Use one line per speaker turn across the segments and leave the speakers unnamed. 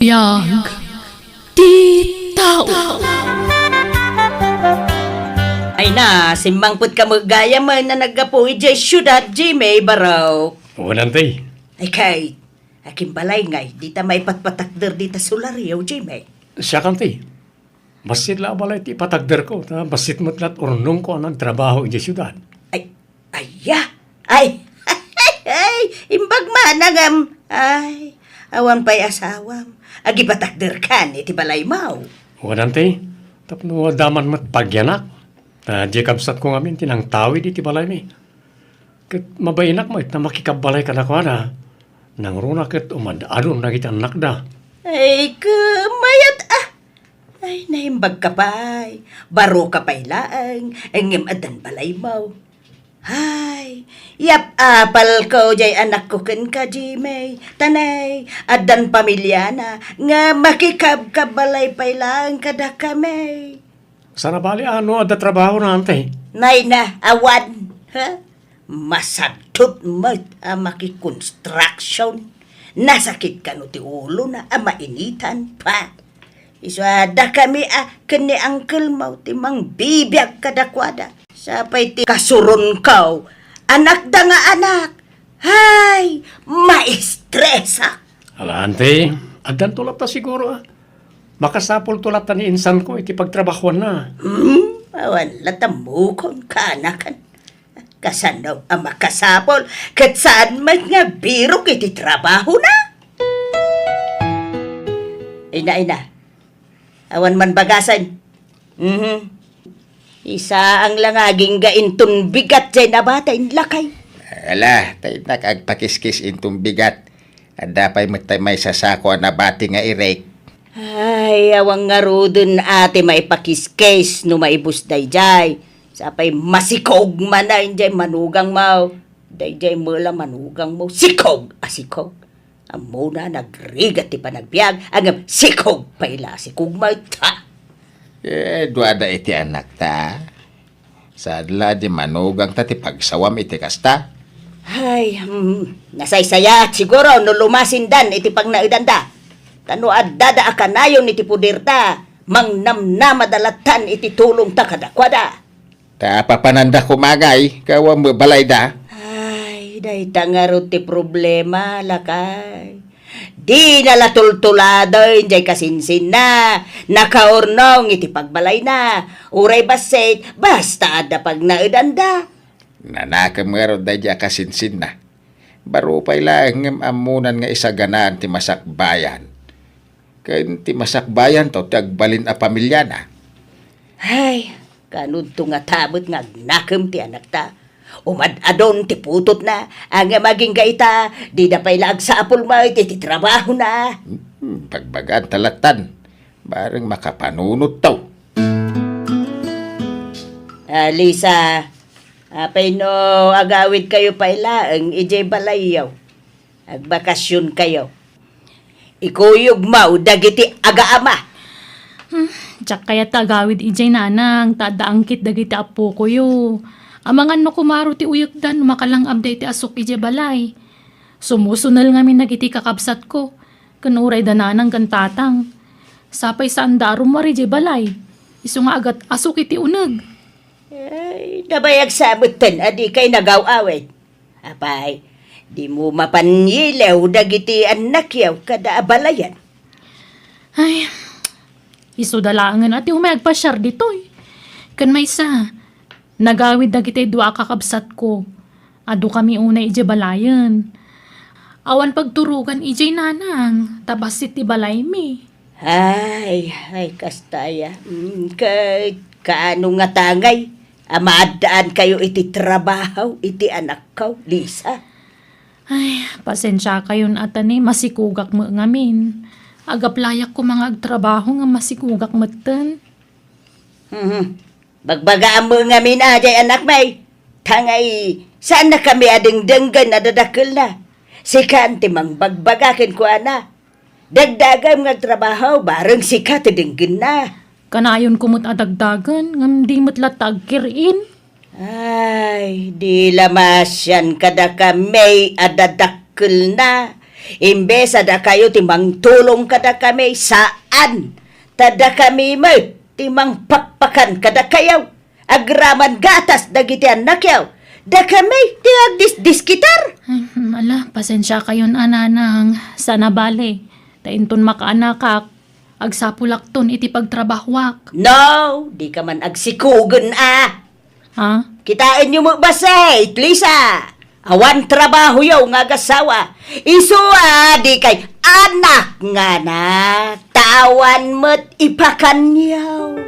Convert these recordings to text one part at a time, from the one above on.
Biyag di tao.
Ay na, simbangput ka magaya man na nagkapuhi jay syudad jay may baraw.
Wanan tay.
Ay kay, aking balay ngay, di ta may patpatakder di ta sularyaw jay may.
Siya kan tay. Basit la balay ti patagder ko. Basit matlat urnong ko ang trabaho di syudad.
Ay, ay, imbag managam. Ay, awan pa'y asawam. Agi patakder kan, iti balay mau.
Wanan tay. Tapno daman mat pagyanak. Di kabsat ko ngamin tinang tawid iti balay mi. Kat mabayinak mo na makikabalay ka na ko na. Nang runa kat umadadon na kita anak da.
Ay, kamayat Ay, nahimbag ka pa'y. Baro ka pa'y laang. Ang adan balay mau. Hay, yap apal ko jay anak ko ken ka Jimay. Tanay, adan pamilya na. Nga makikab-kabalay pa'y lang kada kami.
Sana bali ano ada trabaho na antay.
Nay na, awan. Ha? Masadot mo maki-construction. Nasakit ka no ti ulo na mainitan pa. Iswada kami kani angkel mo ti mang bibiyag kadakwada. Sapay ti kasuron kaw. Anak da nga anak. Hay, maestresa.
Ala antay, adan tulap ta siguro Makasapol tulap ta ni insan ko iti pagtrabahuan na.
Awan latamukon ka anakan. Kasan daw ang makasapol. Kat saan man nga biro kiti trabaho na. Ina. Awan man bagasan. Isa ang langaging gaintun bigat jay nabatay lakay.
Ala, tayo nakagpakiskis intong bigat. At dapay may sasako na bati nga irek.
Ay, awang nga rodon ate may pakiskes no maibus dayjay. Sapay masikog man na jay manugang mau. Dayjay mula manugang mo. Sikog! Sikog. Amo na nagrigat ti panagbiag. Ang sikog paila. Sikog mau ta.
Duada iti anak ta. Sadla di manugang ta ti pagsawam iti kasta.
Ay, nasaysaya siguro no lumasindan iti pagnaidan ta. Tano addada akanayon iti puder ta. Mangnamna madalatan iti tulong ta kadakwada.
Ta papananda kumagay, kawam balay da.
Ay, dahi tangarot ti problema, lakay. Di nalatultulado, hindi kasinsin na. Nakaurnong iti pagbalay na. Uray basit, basta ada pag naidanda.
Nanakam nga ro da dya kasinsin na. Baro pa'y lang amunan nga isaganaan ti masakbayan. Kaya ti masakbayan to, tagbalin a pamilya na.
Ay, kanod to nga tabot nga nakam ti anak ta. Umadadon ti putot na. Ang maging gaita, di na pa'y lag sa apol mo, ti trabaho na.
Pagbagaan talatan, barang makapanunod to.
Lisa, apay no agawid kayo paila ang ijay balayaw. Agbakasyon kayo. Ikuyog mau dagiti agaama.
Diyak kaya tagawid ijay nanang, tadaangkit dagiti apo ko yo. Amangan no kumaro ti uyagdan, makalang abday ti asok ijay balay. Sumusunal ngamin nagiti kakabsat ko. Kanuray dananang kantatang. Sapay sa andarum mari ijay balay. Iso nga agat asok iti uneg.
Ay, nabayag sabutan, adi kay nagaw-awit. Apay, di mo mapanyilaw dagiti anak yaw kada abalayan.
Ay, iso dalangan ati humayag pa syar ditoy. Kan may sa, nagawid dagiti dua kakabsat ko. Ado kami una ije balayan. Awan pagturugan ije nanang, tabasit ti balay mi.
Ay, kastaya. Kaano nga tangay? Amadaan kayo iti trabaho, iti anak ko, Lisa.
Ay, pasensya kayon atani, masikugak mo ngamin. Agaplayak ko mga agtrabaho nga masikugak matan.
Bagbagaan mo nga minajay anak may. Tangay, saan na kami ading denggan na dadakil na? Sika antimang bagbagakin ko ana. Dagdagan nga trabaho, bareng sika tidenggan na.
Kanayon kumot adagdagan, ngam di matlatag kirin.
Ay, di lamasyan kada kami adadakil na. Imbes ada kayo timang tulong kada kami saan. Tada kami mo timang pakpakan kada kayaw. Agraman gatas dagiti anak yaw. Da kami ti agdis-diskitar.
Ay, ala, pasensya kayon ananang sana bale. Tainton makaanakak. Agsapulakton iti pagtrabahwak.
No, di ka man agsikugan
Ha?
Kitain nyo mo basay, Lisa. Awan trabaho yaw nga gasawa. Isuwa di kay anak nga na. Tawan mo't ipakanyaw.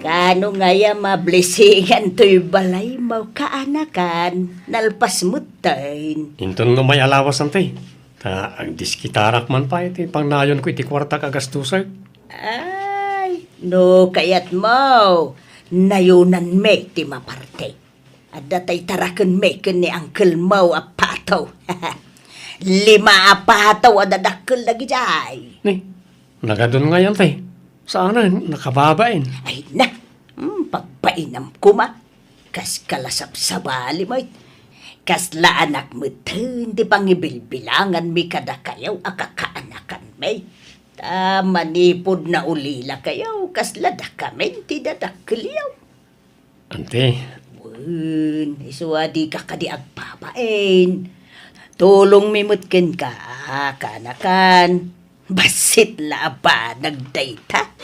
Kano nga ya mablisingan to'y balay mo kaanakan. Nalpas mo tayo.
Inton no may alawas ante. Ta ang diskitarak man pa iti pangnayon ko iti kwarta kagastusay.
Ay, no kayat mo. Nayunan me ti maparte. At datay tarakan me ni Uncle Mo apataw. 5 apataw at dadakkel lagi jay.
Ni, nagadun nga yan tay. Saan na, nakababain.
Ay na, pagpainam ko ma. Kas kalasap sa bali mo. Kas la anak mo hindi pang ibilbilangan mi kada kayaw akakaanakan may. Manipod na ulila kayaw kas lada kami ti dadakliyaw.
Ante,
Isuwadi ka kadi agpapain. Tulong mimutkin ka, kanakan. Basit la ba nagdayta?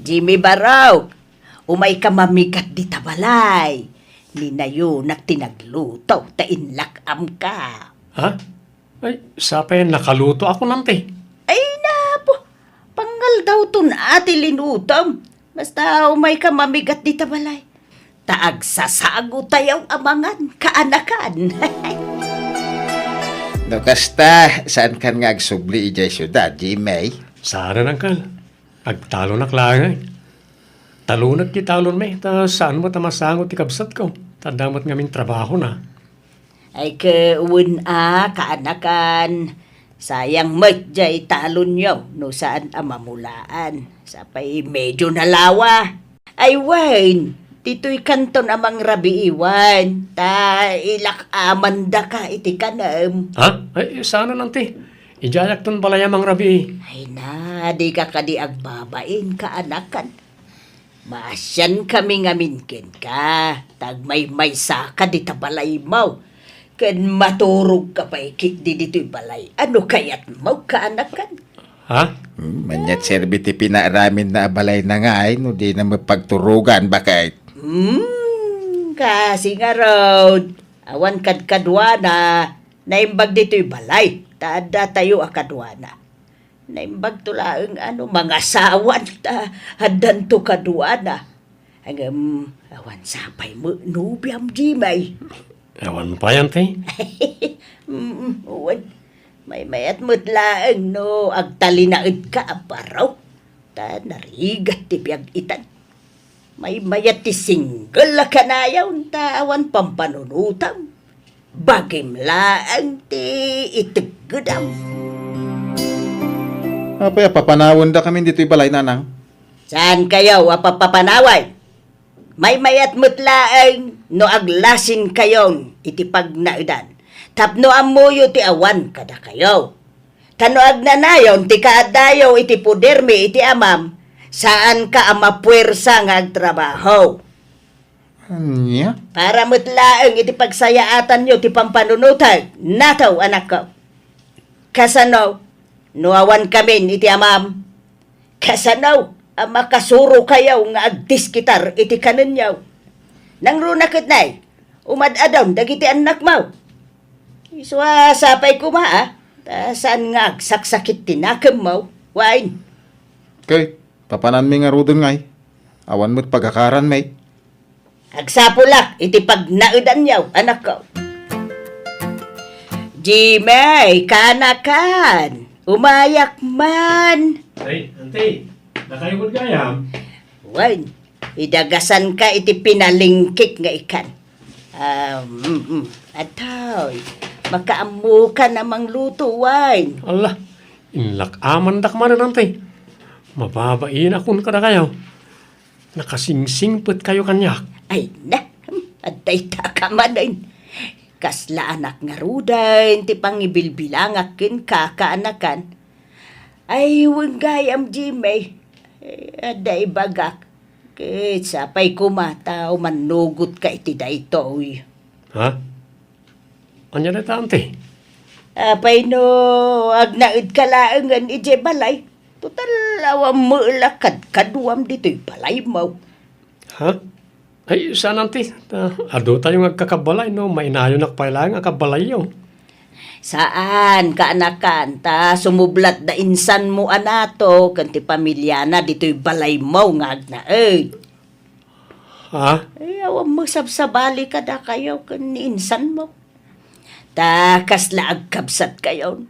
Jimmy Baraw, umay ka mamikat di tabalay. Ninayo na tinagluto, tainlakam ka.
ha? Ay, sapay nakaluto ako nante.
Ay napo, pangal daw tun ati linutom. Basta umay ka mamigat di tabalay. Taag sasago tayaw amangan, kaanakan.
No, kasta, saan kan nga agsubli ijay syudad, Jimmy?
Sana nangkal. Agtalo na klangay. Talunat ki talon me. Ta saan mo tamasangot ti kabsat ko. Tandamot ngamin trabaho na.
Ay kaun kaanakan. Sayang jay talon nyo no saan amamulaan. Sapay medyo nalawa. Ay Wayne, tito'y kanton amang rabi iwan. Ta ilak amanda ka iti kanam.
Ha? Ay, sana nante. Ijayak ton balayamang rabi.
Ay na, di ka kadi agbabain kaanakan. Masyan kami ngaminkin ka. Tagmay-may sa ka di tabalay mo. Kan maturog ka pa ikit di dito'y balay. Ano kayat mo kaanakan?
Ha?
Manyat serbiti pinaramin na balay na nga ay, no di na mapagturugan bakit.
Kasi nga raw, awan kadkadwana, naimbag dito'y balay. Tada tayo akadwana. Naimbag tulaang mga sawan ta, hadan to kadwana. Hanggang awan sapay mo, nubiam jimay.
Ewan pa yan, te.
Uwan, may mayat mutlaang no, agtalinaid ka aparaw. Ta narigat ti biyag itan. May mayat ti single ka na yawn ta awan pampanunutam. Bagim laang ti itigudam.
Apay, papanawon da kami dito'y balay, nanang.
Saan kayo apapapanaway? May mayat mutlaang no aglasin kayon iti pagnaidan. Tapno amuyo ti awan kada kayo. Tano agnanayon ti kaadayo iti pudermi iti amam. Saan ka amapuwersa nga agtrabaho?
Anya?
Para mutlaang iti pagsayaatan nyo ti pampanunutag. Nataw anak ko. Kasano? Nuawan kami iti amam. Kasano? Makasuro kayaw nga agdiskitar iti kanunyaw. Nang runakit na'y, umadadaw dagiti anak mo. Iswa sapay ko ma saan nga agsaksakit tinakam mo, Wine.
Kay, papanan mi nga rudon ngay. Awan mo't pagkakaran may.
Agsapulak iti pagnaudan yaw, anak ko. Jimmy, kanakan. Umayak man.
Ay, ante. Nakayugod gayam.
Wine, idagasan ka iti pinalingkik nga ikan. Ataw, makaamu ka namang luto, Wine.
Allah, inlak aman dak man ante. Mababain akon kada kayo. Nakasingsingpet kayo kanyak.
Ay na, At dayta ka manin. Kasla anak nga rudan, ti pangibilbilangakin kakaanakan. Ay, wanggay am Jimmy. Aday bagak. Kit sapay kumataw, manugot ka iti dayto.
Ha? Anya na tante?
Apay no, agnaid ka laangan ije balay. Total, awam mo lakad kaduam dito'y balay mo.
Ha? Ay, saan nanti? Ado tayong agkakabalay, no? Mainayon nakapailang akabalay yun.
Saan ka anakan ta sumublat da insan mo anato kanti pamilya na dito'y balay mo nga agnaid.
Ha?
Ay, awam mo sabsabali ka da kayo kan ni insan mo. Takas la agkabsat kayo.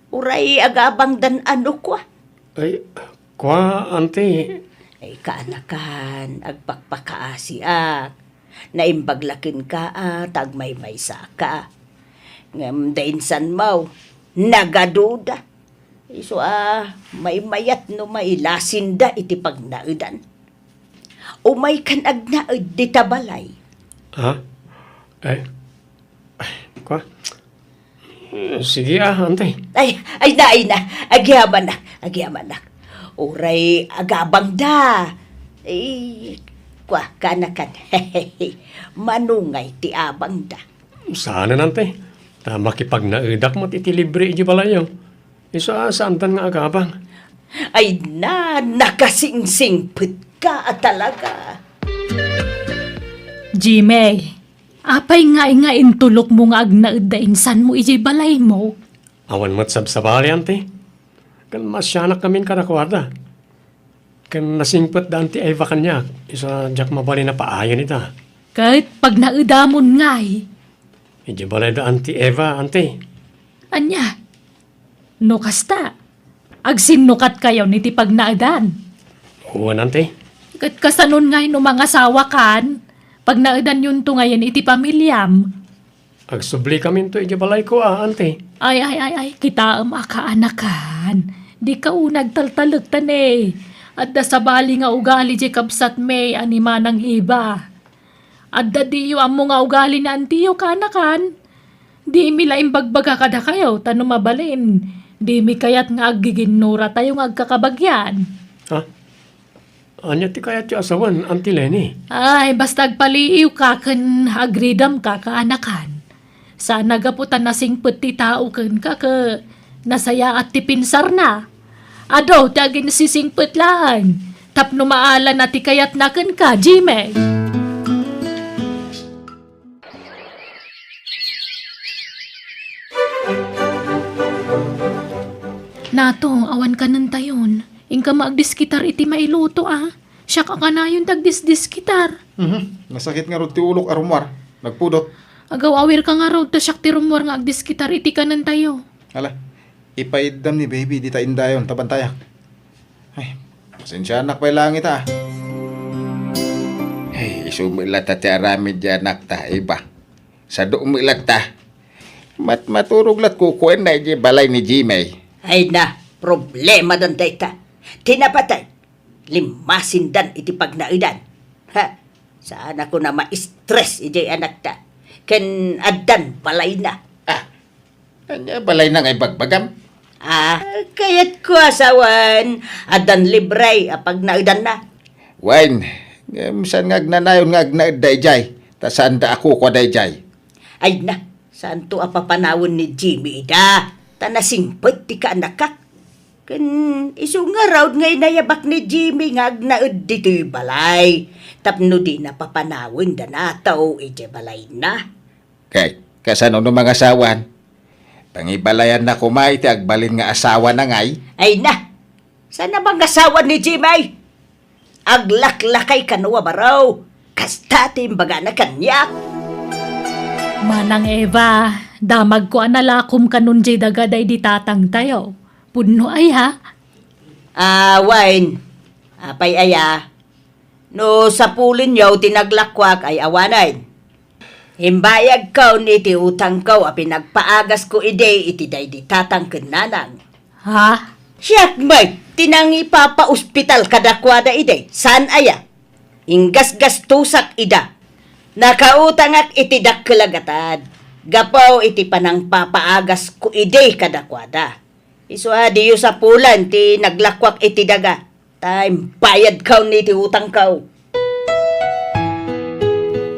Uray agabang dan ano ko.
Ay, kwa, ante.
Ay kaanakan, agpakpakaasiak. Naimbaglakin ka tagmay-may sa ka. Ngam da insan mo, nagaduda. Iso may mayat no mailasin da iti pagnaudan. Umay kan agnaud di tabalay.
Ha? Ay, kwa? Sige ante.
Ay na, agyaman na. Uray, agabang da. Kwa, kanakan, manungay ti abang da.
Sana nante. Ta makipagnaidak mo titilibre iji balay yun. Isa saan tan nga agabang.
Ay nakasingsing put ka talaga.
Jimmy, apay nga intulok mo nga agnaid da insan mo ijay balay mo.
Awan mo't sabsabali ante. Kan masyanak kamin karakwada. Kan nasingpot da anti ay kanyak. Isa jak mabali na paayon ita.
Kahit pag naidamon ngay,
Iji balay da anti Eva, ante.
anya, no kasta, agsinukat kayo ni ti pagnaadan.
Uwan ante.
Kat kasanon ngay no mga asawa kan, pag naadan yun to ngayon iti pamilyam.
Agsubli kami to iji balay ko ante.
Ay, kita akaanakan. Di ka unag taltalagtan eh. At da sabali nga ugali di kapsat may anima ng iba. At da di yu amo nga ugali na antiyo kanakan. Di mi laing bagbaga kada kayo, tanong mabalin. Di mi kayat nga agiginura tayo nga agkakabagyan.
Ha? Anya ti kaya ti asawan, anti Lenny.
Ay, basta agpaliiw ka kan agridam ka kaanakan. Sana gaputan na singput ti tao kan ka nasaya at ti pinsar na. Ado, tagin sisingput lang. Tapno maalan na ti kayat na kan ka, Jimmy. Nato, awan ka ng tayon. Ingka maagdiskitar iti mailuto Siya ka na yung tagdisdiskitar.
Nasakit nga ro ti ulok arumar. Nagpudot.
Agaw awir ka nga raw, tasyak ti rumor nga agdiskitar iti ka ng tayo.
Hala, ipaidam ni baby di ta indayon tabantayak. Ay, pasensya anak pa lang ita.
Hey, isumilat ta ti aramid di anak ta, iba. Sa dumilat ta. Maturog lat kukuin na iji balay ni Jimmy.
Ay na, problema dan dayta. Tinapatay. Limasin dan iti pagnaidan. Ha? Saan ako na ma-stress iti anak ta. Ken adan balay na.
Anya balay na ngay bagbagam.
Kayat ko asawan. Adan libray apag naidan na.
Wine, saan nga agnanayon nga agnaid dayjay. Ta saan da ako ko dayjay.
Ay na, saan to apapanawon ni Jimmy da? Tanasingpot ti ka anak ka. Ken iso nga raw ngay nayabak ni Jimmy nga agnaid dito'y balay. Tapno di napapanawon da nataw iti balay na.
Kay, kasano no mga asawan? Pangibalayan na kumay ti agbalin nga asawa na ngay.
Ay na, sana bang asawa ni Jimmy? Aglaklakay kanwa baraw. Kasta timbaga na kanyak.
Manang Eva, damag ko analakom kanun jay dagaday di tatang tayo. Puno ay ha?
Wine. Apay aya. No sa pulin yaw tinaglakwak ay awanay. Himbayag kaw ni iti utang kaw a pinagpaagas ko ide iti day di tatang kenanang.
Ha?
Siyak may tinangi papa-ospital kadakwada ide. San aya? Inggas-gastusak ida. Nakautang ak iti dakkelagatan. Gapaw iti panang papaagas ko ide kadakwada. Iso diyo sa pulan ti naglakwak iti daga. Time bayad kaw ni iti utang kaw.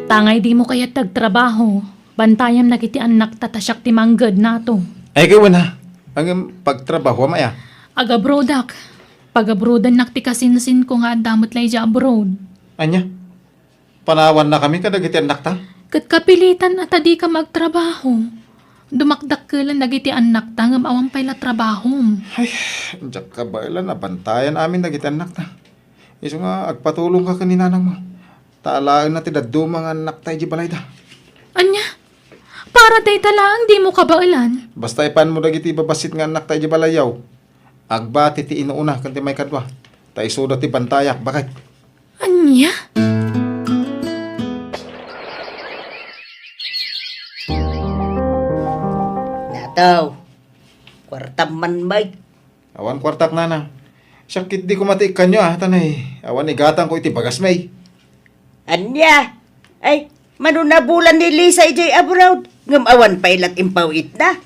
Tangay di mo kaya tagtrabaho. Bantayam na kiti anak tatasyak ti manggad nato.
Ay, kayo na. Ang pagtrabaho, maya.
Agabrodak. Pagabrodan nakti kasinsin ko nga damot lay ja abroad.
Anya? Panawan na kami kadagiti anak ta?
Kat kapilitan at di ka magtrabaho. Dumakdak ka lang nagiti anak ta ngam awang pala trabaho.
Ay, diyak ka ba ilan nabantayan amin nagiti anak ta? Iso nga, agpatulong ka kaninanang mo. Taalaan na ti daddo mga anak tayo di balay da.
Anya? Para day talang di mo kabailan.
Basta ipan mo dagiti babasit nga anak tayo di balayaw. Agbati ti inuuna kanti may kadwa. Tayo suda ti bantayak, bakit?
Anya?
Nataw. Kwartam man may.
Awan kwartak nana. Sakit di ko mati kanyo tanay. Awan igatang ko iti bagas may.
Anya? Ay, manunabulan ni Lisa ijay abroad. Ngam awan pa ilat impawit na.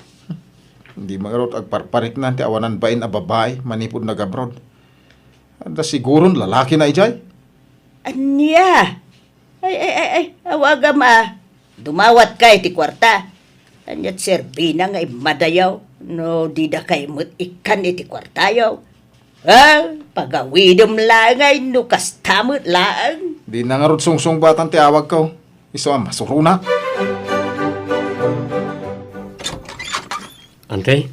Hindi magarot agparparik na ti awanan bain a babae manipod nag-abroad. Anda siguron lalaki na ijay.
Anya? Ay, awagam Dumawat kay ti kwarta. Anyat serbina nga madayaw. No, di da kay mo't ikan iti kwartayaw. Pagawidom lang ay nukas tamot lang.
Di na nga rod sungsong batang ti awag ko. Iso masuruna.
Ante,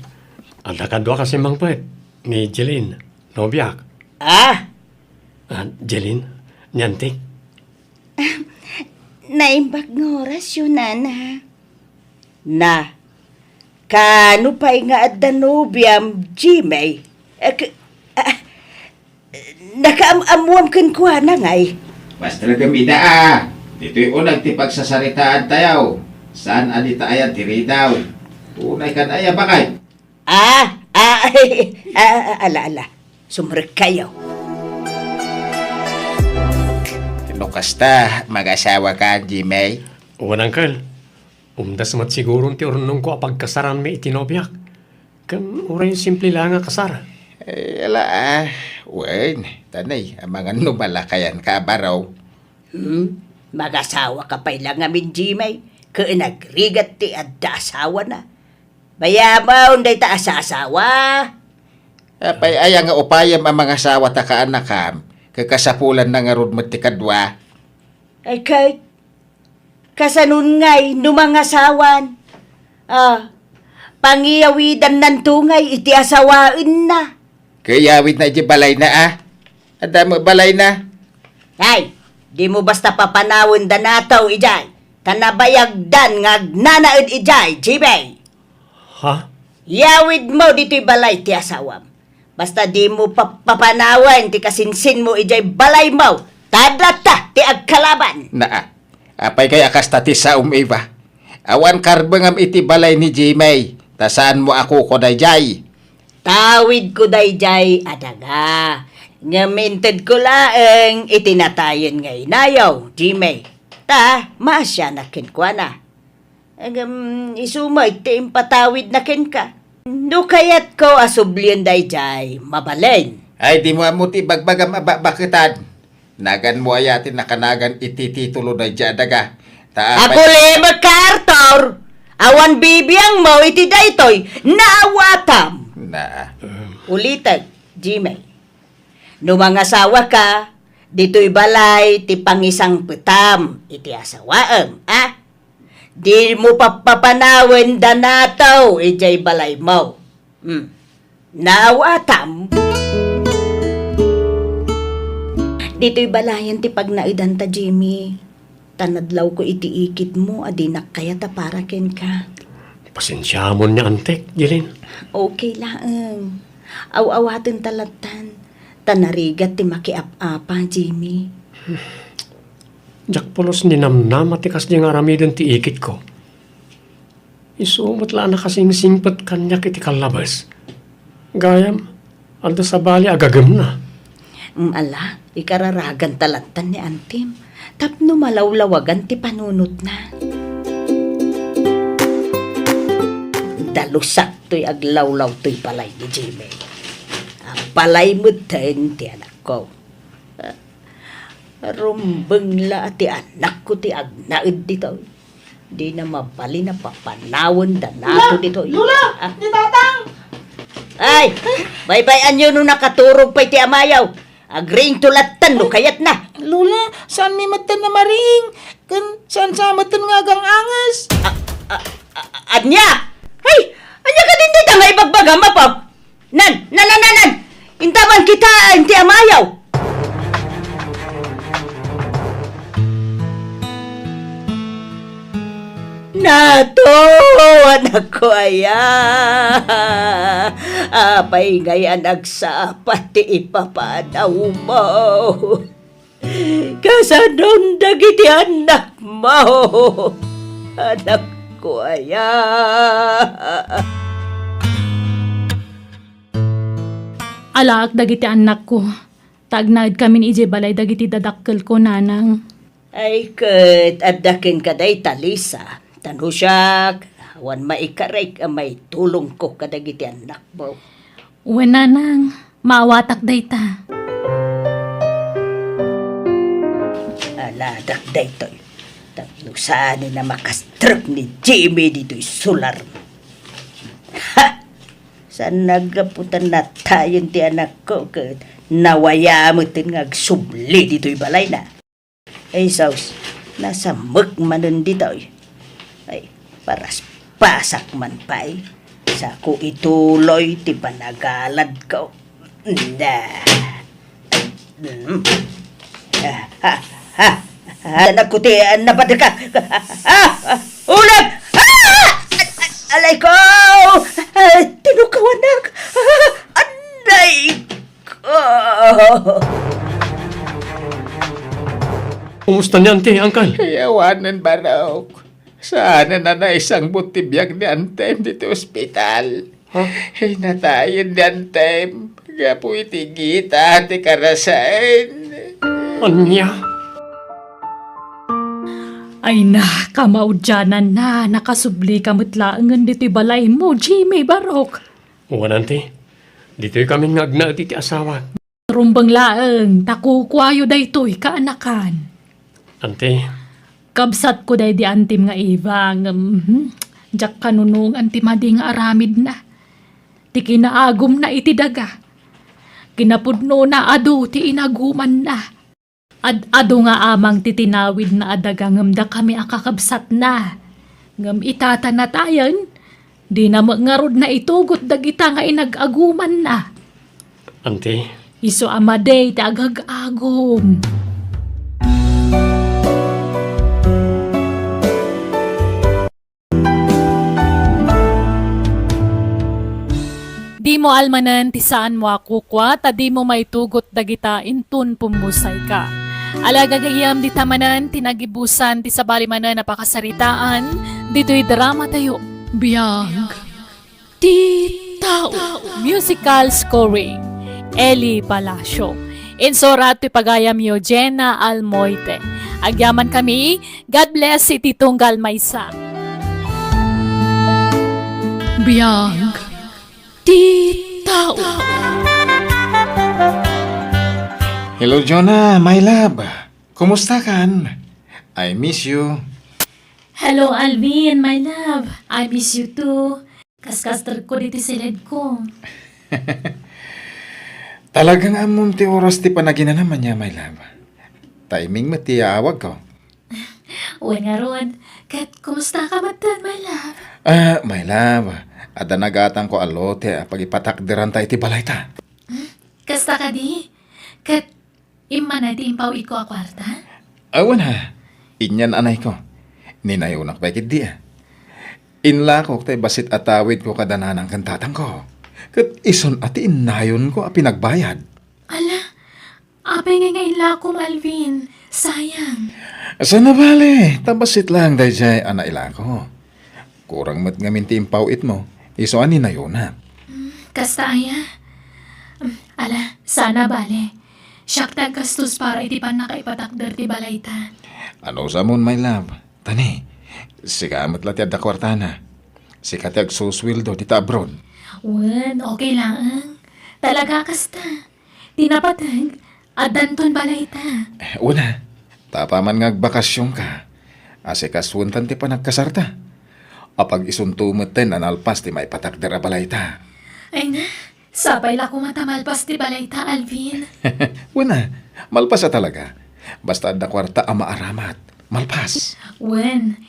ang nakadwa kasi mang puwet ni Jeline, nobiyak. Jeline, ni Antik.
Naimbag ng oras yun, nana. Na, kano pa'y nga at danubiam, Jimay? Nakaamuam kan kuha na ngay.
Basta gamida Dito'y unag ti pagsasaritaan tayaw. Saan adita ayan tiridaw? Tunay kan aya bakay?
Ala. Sumrek kayo.
Tinukasta, mag-asawa ka, Jimay.
Uwan angkel, umdas mat siguro ti ornong ko apagkasaran may itinobiyak. Kan uray simple lang nga kasara.
Wen, tanay, ang mga numalakayan ka baraw.
Mag-asawa ka pa'y lang amin, Jimay. Kainagrigat ti adda asawa na. Bayamaw, day ta asasawa.
Apay aya nga upayam ang mga asawa ta kaanakam, kakasapulan na nga rod mo ti kadwa.
Ay kay, kasanun ngay, numangasawan. Pangiyawidan ng tungay, iti asawain na.
Kayawid na di balay na Ada mo balay na?
Ay, di mo basta papanawin danataw, ijay. Tanabayagdan nga nanaid ijay, Jimay.
Ha?
Yawid mo dito'y balay ti asawam. Basta di mo papanawan ti kasinsin mo ijay balay mo. Tadlata ti agkalaban.
Apay kay akas tati sa umiba. Awan karbangam iti balay ni Jimay. Tasaan mo ako ko dayjay.
Tawid ko dayjay adaga. Ngaminted ko laeng itinatayon ngay nayaw, Jimay. Masya na kinkwa na. Isumay ti impatawid na kin ka. No kayat ko asublion dayjay, mabalen.
Ay di mo amuti bagbagam bakitan. Nagan mo ayatin nakanagan itititulo na daga.
Ako le magkartor. Awan bibiyang mo iti daytoy naawatam. Ulitan, Jimay. No mga asawa ka, dito'y balay ti pangisang petam iti asawaam, Di mo papapanawin danataw ijay balay mo. Naawatam. Dito'y balayan ti pagnaidan ta, Jimmy. Tanadlaw ko iti ikit mo, adinak kaya ta para ken ka.
Pasensya mo ni Antik, Jeline.
Okay lang. Aw-awatin talatan. Tanarigat ti makiap-apa, Jimmy.
Jak polos ni namnam atikas di nga aramidin ti ikit ko. Isumot lang na kasing singpet kanyak iti kalabas. Gayam, alda sa bali agagam na.
Ala, ikararagan talatan ni Antim. Tapno malawlawagan ti panunot na. Dalusak to'y aglawlaw to'y palay ni Jimmy. Ang palay mo din ti anak ko. Rumbeng la ti anak ko ti agnaid dito. Di na mabali na papanawon da nato dito. Lula! Ni Tatang! Ay! Baybayan nyo nung nakaturog pa'y ti amayaw. Agring tulatan no kayat na.
Lula, saan may matan na maring? Kan, saan sa matan nga gang angas?
Anya! Ay! Anya ka din dito nga ibagbagama po. Nan! Intaman kita ti amayaw. Nato, anak ko aya. Apay ngayon nagsapat ti ipapanaw mo. Kasanon dagiti anak mo. Anak ko aya.
Alaak dagiti anak ko. Tagnaid kami ni ije balay dagiti dadakkel ko nanang.
Ay ket adakin ka day talisa. Tanusyak, awan maikaray may tulong ko kadagiti anak mo.
Uwen nanang, maawatak dayta.
Aladak daytoy. Tapno saan na makastrap ni Jimmy dito'y sular. Ha! Saan nagaputan na tayon ti anak ko ket nawaya mo tin ngagsubli dito'y balay na. Ay saus, nasa magmanon dito'y. Ay, paras pasak man pa'y. Sa ko ituloy ti panagalad ko. Na. Anak ko ti napadir ka. Ulag! Alay ko! Tinukawanak! Anay ko!
Kumusta niyan, ti, Uncle?
Yawanan Barok. Sana na isang butibiyag ni Antem dito ospital. Ay, natayin ni Antem. Gapo itigita ti karasain.
Anya?
Ay na, kamaudyanan na, nakasubli kamutlaangan dito'y balay mo, Jimmy Barok.
Uwanan, ti. Dito'y kami ngagna ti asawa.
Rumbang laeng, takukwayo daytoy kaanakan.
Ante,
Kabsat ko day di antim nga Eva, jak kanunong antimadi nga aramid na. Ti kinaagom na iti daga. Kinapudno na ado ti inaguman na. Ado nga amang titinawid na adaga ngamda kami akakabsat na. Ngam itata na tayan, di na ngarod na itugot dagita nga inagaguman na.
ante,
Iso amaday ti agagagom. Di mo almanan ti saan mo akukwa, ta di mo may tugot dagita intun pumusay ka. Alagagayam di tamanan, tinagibusan ti sabali manan napakasaritaan, dito'y drama tayo. Biyag. Ti tao. Musical scoring. Eli Palacio. Insorat ti pagayam yo Jenna Almoite. Agyaman kami, God bless si Titong Galmaysa. Biyag. Titao.
Hello, Jonah, my love. Kumusta kan? I miss you.
Hello, Alvin, my love. I miss you too. Kaskaster ko dito silid ko.
Talagang amon ti oras ti panagina naman niya, my love. Timing mo ti awag ko.
Uy nga Rod, kat kumusta ka matan, my love?
My love, ada nagatang ko alote pagipatakdiran tayo ti balay ta.
Kasta ka di? Kat ima na di impaw iko a kwarta?
Awan ha, inyan anay ko. Ninayunak pa ikit di Inla ko tay basit atawid ko kadananang kantatang ko. Kat ison ati inayon ko a pinagbayad.
Ala, apay nga ila kong Alvin. Sayang.
Sana bale, tabasit lang day jay anaila ko. Kurang mat nga minti impaw it mo, iso ani na yun ha.
Kasta aya. Ala, sana bale. Siyak ta gastos para iti pa nakaipatakder ti balay ta.
Ano sa mon, my love? Tani, sigamat lati adda kwartana. Sikatag suswildo dita abroad.
Wen, okay lang. Talaga kasta. Tinapatag, adanton balay ta.
Una, tapaman nga bakasyon ka. Asikaswuntan ti pa nagkasarta. Apag isuntumot ten analpas ti may patakdera balay ta.
Ay na, sapay la ko matamalpas ti balay ta, Alvin.
Una, malpas na talaga. Basta adda kwarta ama aramat. Malpas.
Wen,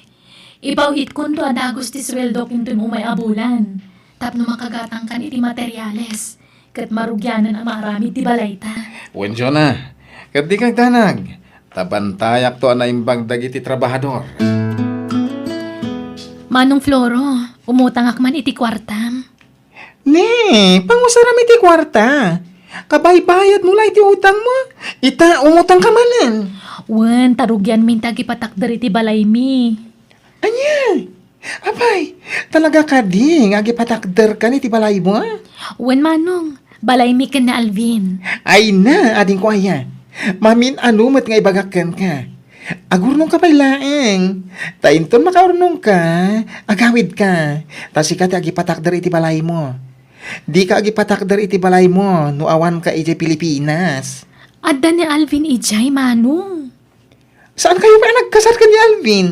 ipawit kon to adagos ti sweldo kinton umay abulan. Tapno makagatang kan iti materyales. Kat marugyanan ang marami ti balay ta.
Wen na. Kat di kang tanag. Tabantayak to anaimbag dagiti trabahador.
Manong Floro, umutangak man iti kwartam.
Ne, pangusarami ti kwarta. Kabay-bayad mo lang iti utang mo. Ita, umutang ka manan.
Wen, tarugyan min tagi patakder iti balay mi.
Anya? Abay, talaga ka di, nga gipatakder ka ni ti balay mo.
Wen manong, balay mi ken na Alvin.
Ay na, ading ko aya. Mamin anumat nga ibagakan ka. Agurnong ka pa'y laeng. Tainton makaurnong ka, agawid ka. Tas ika ti agipatakder iti balay mo. Di ka agipatakder iti balay mo, no awan ka iti Pilipinas.
Adda ni Alvin ijay manong.
Saan kayo ba nagkasar ka ni Alvin?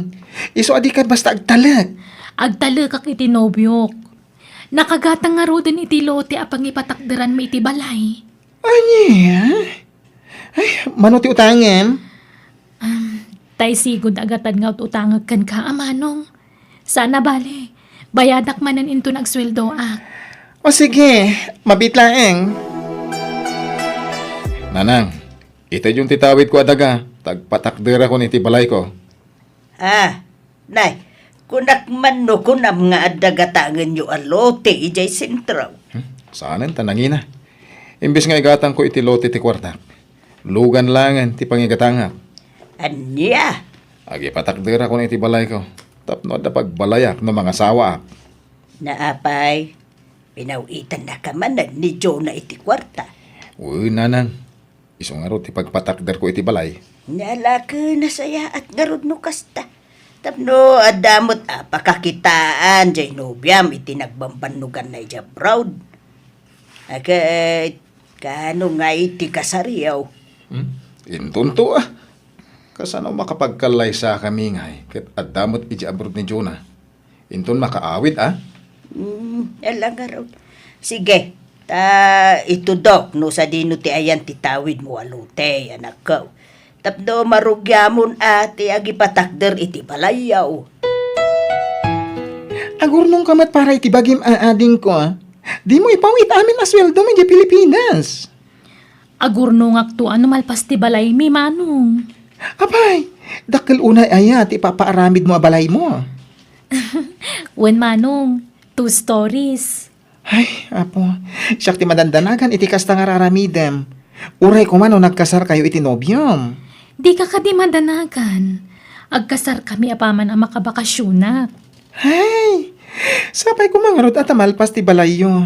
Iso adi ka basta agtalag.
Agtalekak iti nobyok. Nakagatang nga ro din iti lote apang ipatakderan mi iti balay.
Anya? Ay, mano ti utangan?
Tay sigod agatan nga utangag kan ka, amanong. Sana bale, bayadak manan into nagsweldo ak.
O sige, mabitlaeng.
Nanang, ito yung titawid ko adaga. Tagpatakdera ko ni tibalay ko.
Nay, kunak man no kunam nga adagatangan yu alote ijay sentraw.
Saanan tanangina. Imbis nga igatang ko iti lote ti kwarta. Lugan langan ti pangigatangak.
Anya?
Agi patakdera ko ni iti balay ko. Tapno da pagbalayak no mga sawa.
Naapay, pinawitan na ka man ni Jonah iti kwarta.
Uy, nanang. Iso nga ro ti pagpatakder ko iti balay.
Nyala ka na saya at ngarod no kasta. Tapno adamot pakakitaan jay nobyam iti nagbambanugan na ija proud. Agad, kano nga iti kasariyaw.
Intunto Kasano makapagkalay sa kami ngay. Kat adamot iti abroad ni Jonah. Inton makaawit
Alang araw. Sige, ito dok, no sa dino ti ayan titawid mo alute, anak ko. Tapno marugyamon ati agipatakder iti balayaw.
Agurnong kamat para iti bagim aading ko. Di mo ipawit amin asweldo mo di Pilipinas.
Agurno nga to ano malpas ti balay mi manong.
Abay, dakil unay ayat ipapaaramid mo abalay mo.
Wen manong, 2 stories.
Ay, apo, siyak ti madandanagan iti kasta nga raramidem. Uray ko man o nagkasar kayo iti nobyom.
Di ka kadi madanagan. Agkasar kami apaman ang makabakasyunak.
Ay, sapay ko mangarot at amalpas ti balayo.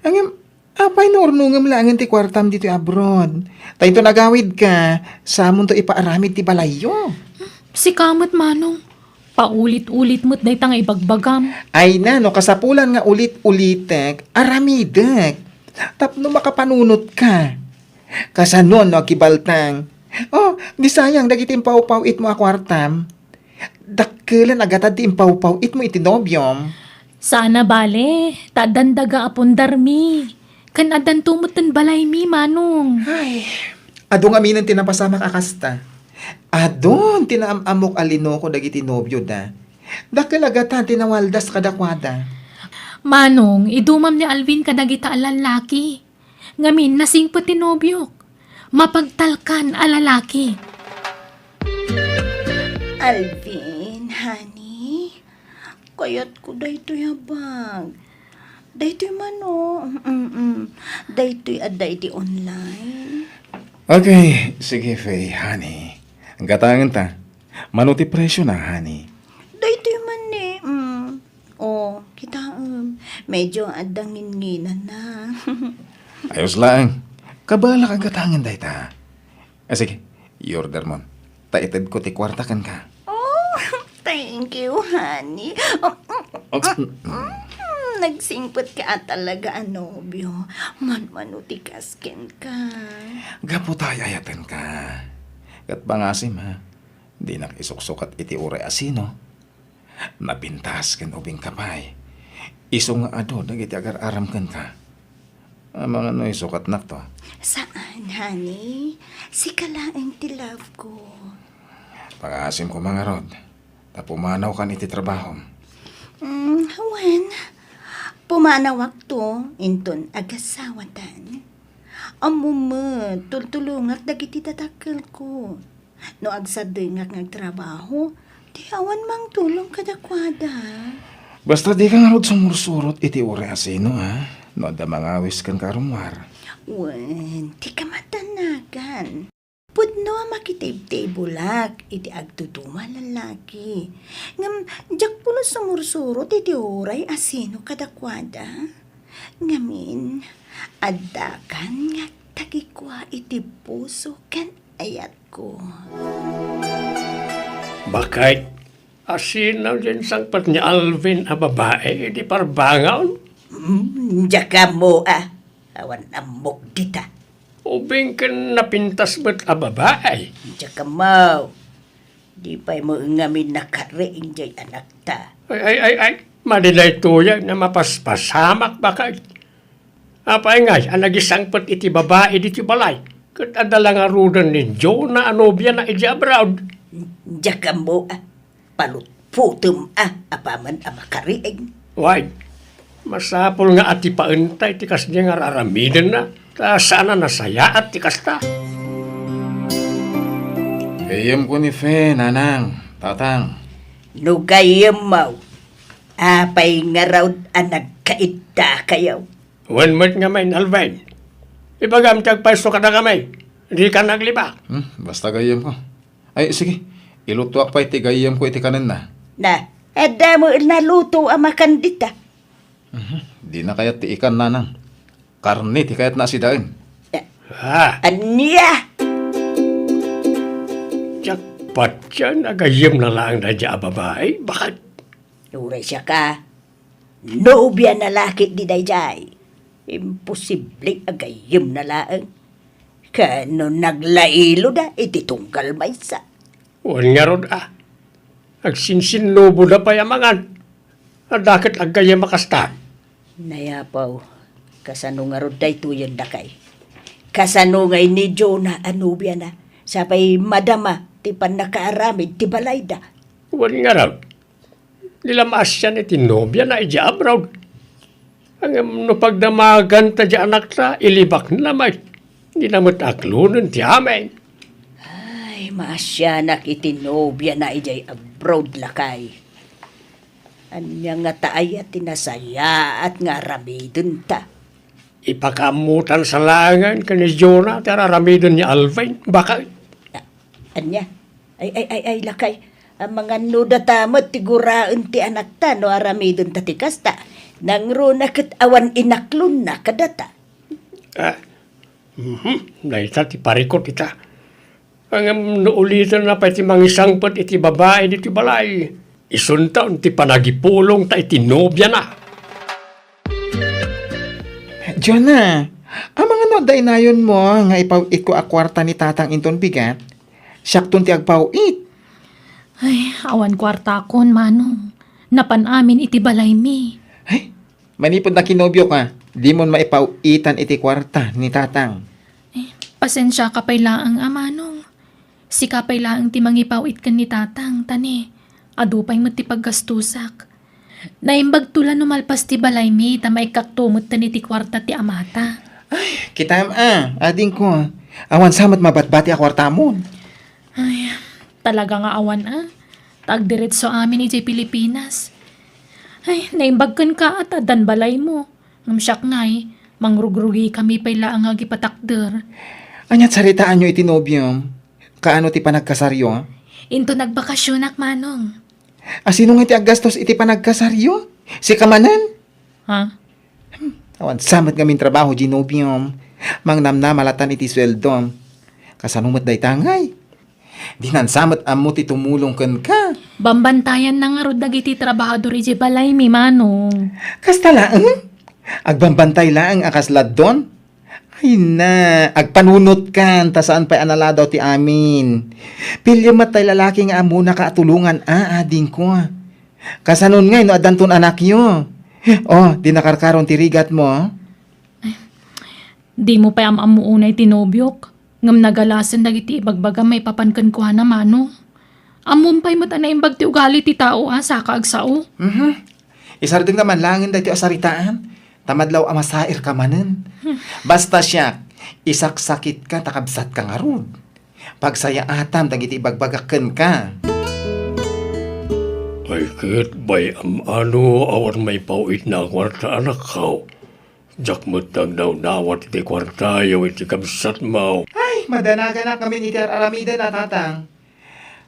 Ang apay no ornungam langan ti kwartam dito abroad. Tayo to nagawid ka, samon to ipaaramid ti balayo.
Si kamot manong, paulit-ulit mo't day tanga ibagbagam.
Ay na, no, kasapulan nga ulit-ulitek, aramidek. Tapno makapanunot ka. Kasanon, no, kibaltang. Oh, di sayang, dagitin pau-pau-it mo akwartam. Dakilan agatad ti impaw-pau-it mo itinobyom.
Sana bale, tadandaga apundar mi. Kan adan tumutan balay mi manong.
Ay, adong aminan tinapasama kakasta. Adon, tinaamamok alino ko dagiti nobyo da. Dakil agatan tinawaldas kadakwada.
Manong, idumam ni Alvin kadagita alalaki. Ngamin nasing pati nobyok. Mapagtalkan alalaki.
Alvin, honey, kayat ko daytoy habang. Daytoy mano. Daytoy aday di online.
Okay, sige Faye, honey. Ang katangan ta. Manuti presyo na, honey.
Daytoy man eh. Oh, kita medyo adangin-nginan na.
Ayos lang. Kabala kang katangan day ta. Sige, i-order mo. Taitid ko ti kwarta kan ka.
Oh, thank you, honey. Nagsingpot ka talaga, anobyo. Manutikas-ken ka.
Gapo tayo ayatan ka. Kat bangasim ha. Di nakisuksukat iti ure asino. Napintas ken ubing kapay. Iso nga ado dagiti agar aram ken ka. Mga no isukat nak to.
Saan, honey? Si kalaeng ti love ko.
Pangasim ko mga rod. Tapumanaw kan iti trabaho.
Hawan. Pumanawak to, inton agasawatan. Amuma, tultulungak dagiti tatakil ko. No agsadengak ngagtrabaho, di awan mang tulong kadakwada.
Basta di ka nga rod sumursurot iti ure asino ha. No da mga awis kan karumwar.
Wen, di ka matanagan. Pudno makitib-tibulak, iti agtutuma lalaki. Ngam, jak puno sumursurot iti uray asino kadakwada. Ngamin, adakan nga tagikwa iti puso kan ayat ko.
Bakit? Asinaw din sangpat ni Alvin a babae, di parbangaw.
Jaka mo awan amok dita.
Ubing kan napintas ba't a babae?
Jaka mo, di pa'y mo ngamin nakariing jay anak ta.
Ay, madilay tuya na mapaspasamak bakit? Apay ngay, ang nagisangpat iti babae diti balay. Kat adala nga rudan ni Joe na anobya na iti abroad.
Jaka mo palutputum apaman makariing.
Why? Masapol nga ati paentay tikas niya nga raramidan na. Ta sana nasaya at tikas ta.
Kayam ko ni Fe, nanang, tatang.
Nugayem mo, apay nga raw nagkaita kayo.
One month nga may Alvin. Ibagam tagpaiso ka na kamay. Hindi ka nagliba.
Basta gayam ko. Ay, sige. Ilutuak pa iti gayam ko iti kanan na.
Na, ada mo naluto ang makandita.
Di na kayat ti ikan, nanang. Karne ti kayat na si dain.
Ha?
Anya!
Jakpat siya, nagayim na lang na dya babae. Bakit?
Nuray siya ka. Nobya na lakit di dayjay. Imposible agayim na laang. Kano naglailo da, iti tunggal maysa.
Wan nga rod Agsinsinlobo na payamangan. Adakit agayim makasta.
Nayapaw, kasano nga rod day tuyon da kay. Kasano ngay ni Jonah anubya na. Sapay madama, ti pan nakaaramid, ti balayda.
Wan nga rod. Nilamas siya ni tinobya na ija abroad. Ang no pagdamagan ta dya anak ta, ilibak na may. Hindi naman aklunan ti amin.
Ay, maasyanak itinobya na ijay abroad lakay. Anya nga taay at tinasaya at nga ramidun ta.
Ipakamutan sa langan ka ni Jonah at araramidon ni Alvin. Bakit?
Anya? Ay, lakay. Ang mga nuda tamot, tiguraan ti anak ta, no aramidon ta tikasta. Nang runakat awan inaklon na kadata.
Naita ti parikot ita. Ang naulitan na pa iti mangisangpat iti babae iti balay. Isuntaon ti panagipulong ta iti nobya na.
Jonah, ang mga no daynayon mo nga ipawit ko a kwarta ni tatang inton bigat, siyaktun ti agpawit.
Ay, awan kwarta kon, manong. Napanamin iti balay mi.
Ay, manipod na kinobyo ka, di mo maipawitan iti kwarta ni tatang.
Pasensya ka pa'y laang, manong. Si kapay laang ti mangipawit kan ni tatang, tani. Adupay mo ti paggastusak. Naimbag tulan no malpas ti balay mi, tamay kaktumot tani ti kwarta ti amata.
Kitam ading ko. Awan samat mabatbati a kwarta mo.
Ay, talaga nga awan Tagdiretso amin iti Pilipinas. Ay, naimbagkan ka at adan balay mo. Ngamsyak ngay, mangrugrugi kami pa'y laang agipatakder.
Anyat saritaan nyo iti nobyom. Kaano ti panagkasaryo?
Into nagbakasyonak, manong.
Asino nga iti aggastos iti panagkasaryo? Si Kamanan?
Ha?
Awan samat ngamin trabaho, Ginobium. Mangnamna malatan iti sweldo. Kasanumot day tangay. Di nansamot amo ti tumulong ken ka.
Bambantayan na nga rod dagiti trabahador iti balay mi manong.
Kasta laeng? Agbambantay laeng akaslad doon? Ay na, agpanunot kan, ta saan pa'y anala daw ti amin. Pilya matay lalaki nga amo na kaatulungan, ading ko. Kasanon ngay, no adanton anak yo. Oh, di nakarkaron ti rigat mo.
Di mo pa amuunay tinobyok. Ngam nagalasan dagiti ibagbaga may papankan ko na mano. Amon pa'y matana imbag ti ugali ti tao saka agsao.
Isardeng naman langin dahi ti asaritaan. Tamadlaw amasair ka manen. Basta siya, isaksakit ka, takabsat ka nga rod. Pagsaya atam, dagiti ibagbagaken ka.
Ay ket bay ano awan may pauit na kwarta anak ko. Jak matag daw dawat iti kwarta yaw iti kabsat mo.
Ay, madanaga na kami ni Ter Aramida na tatang.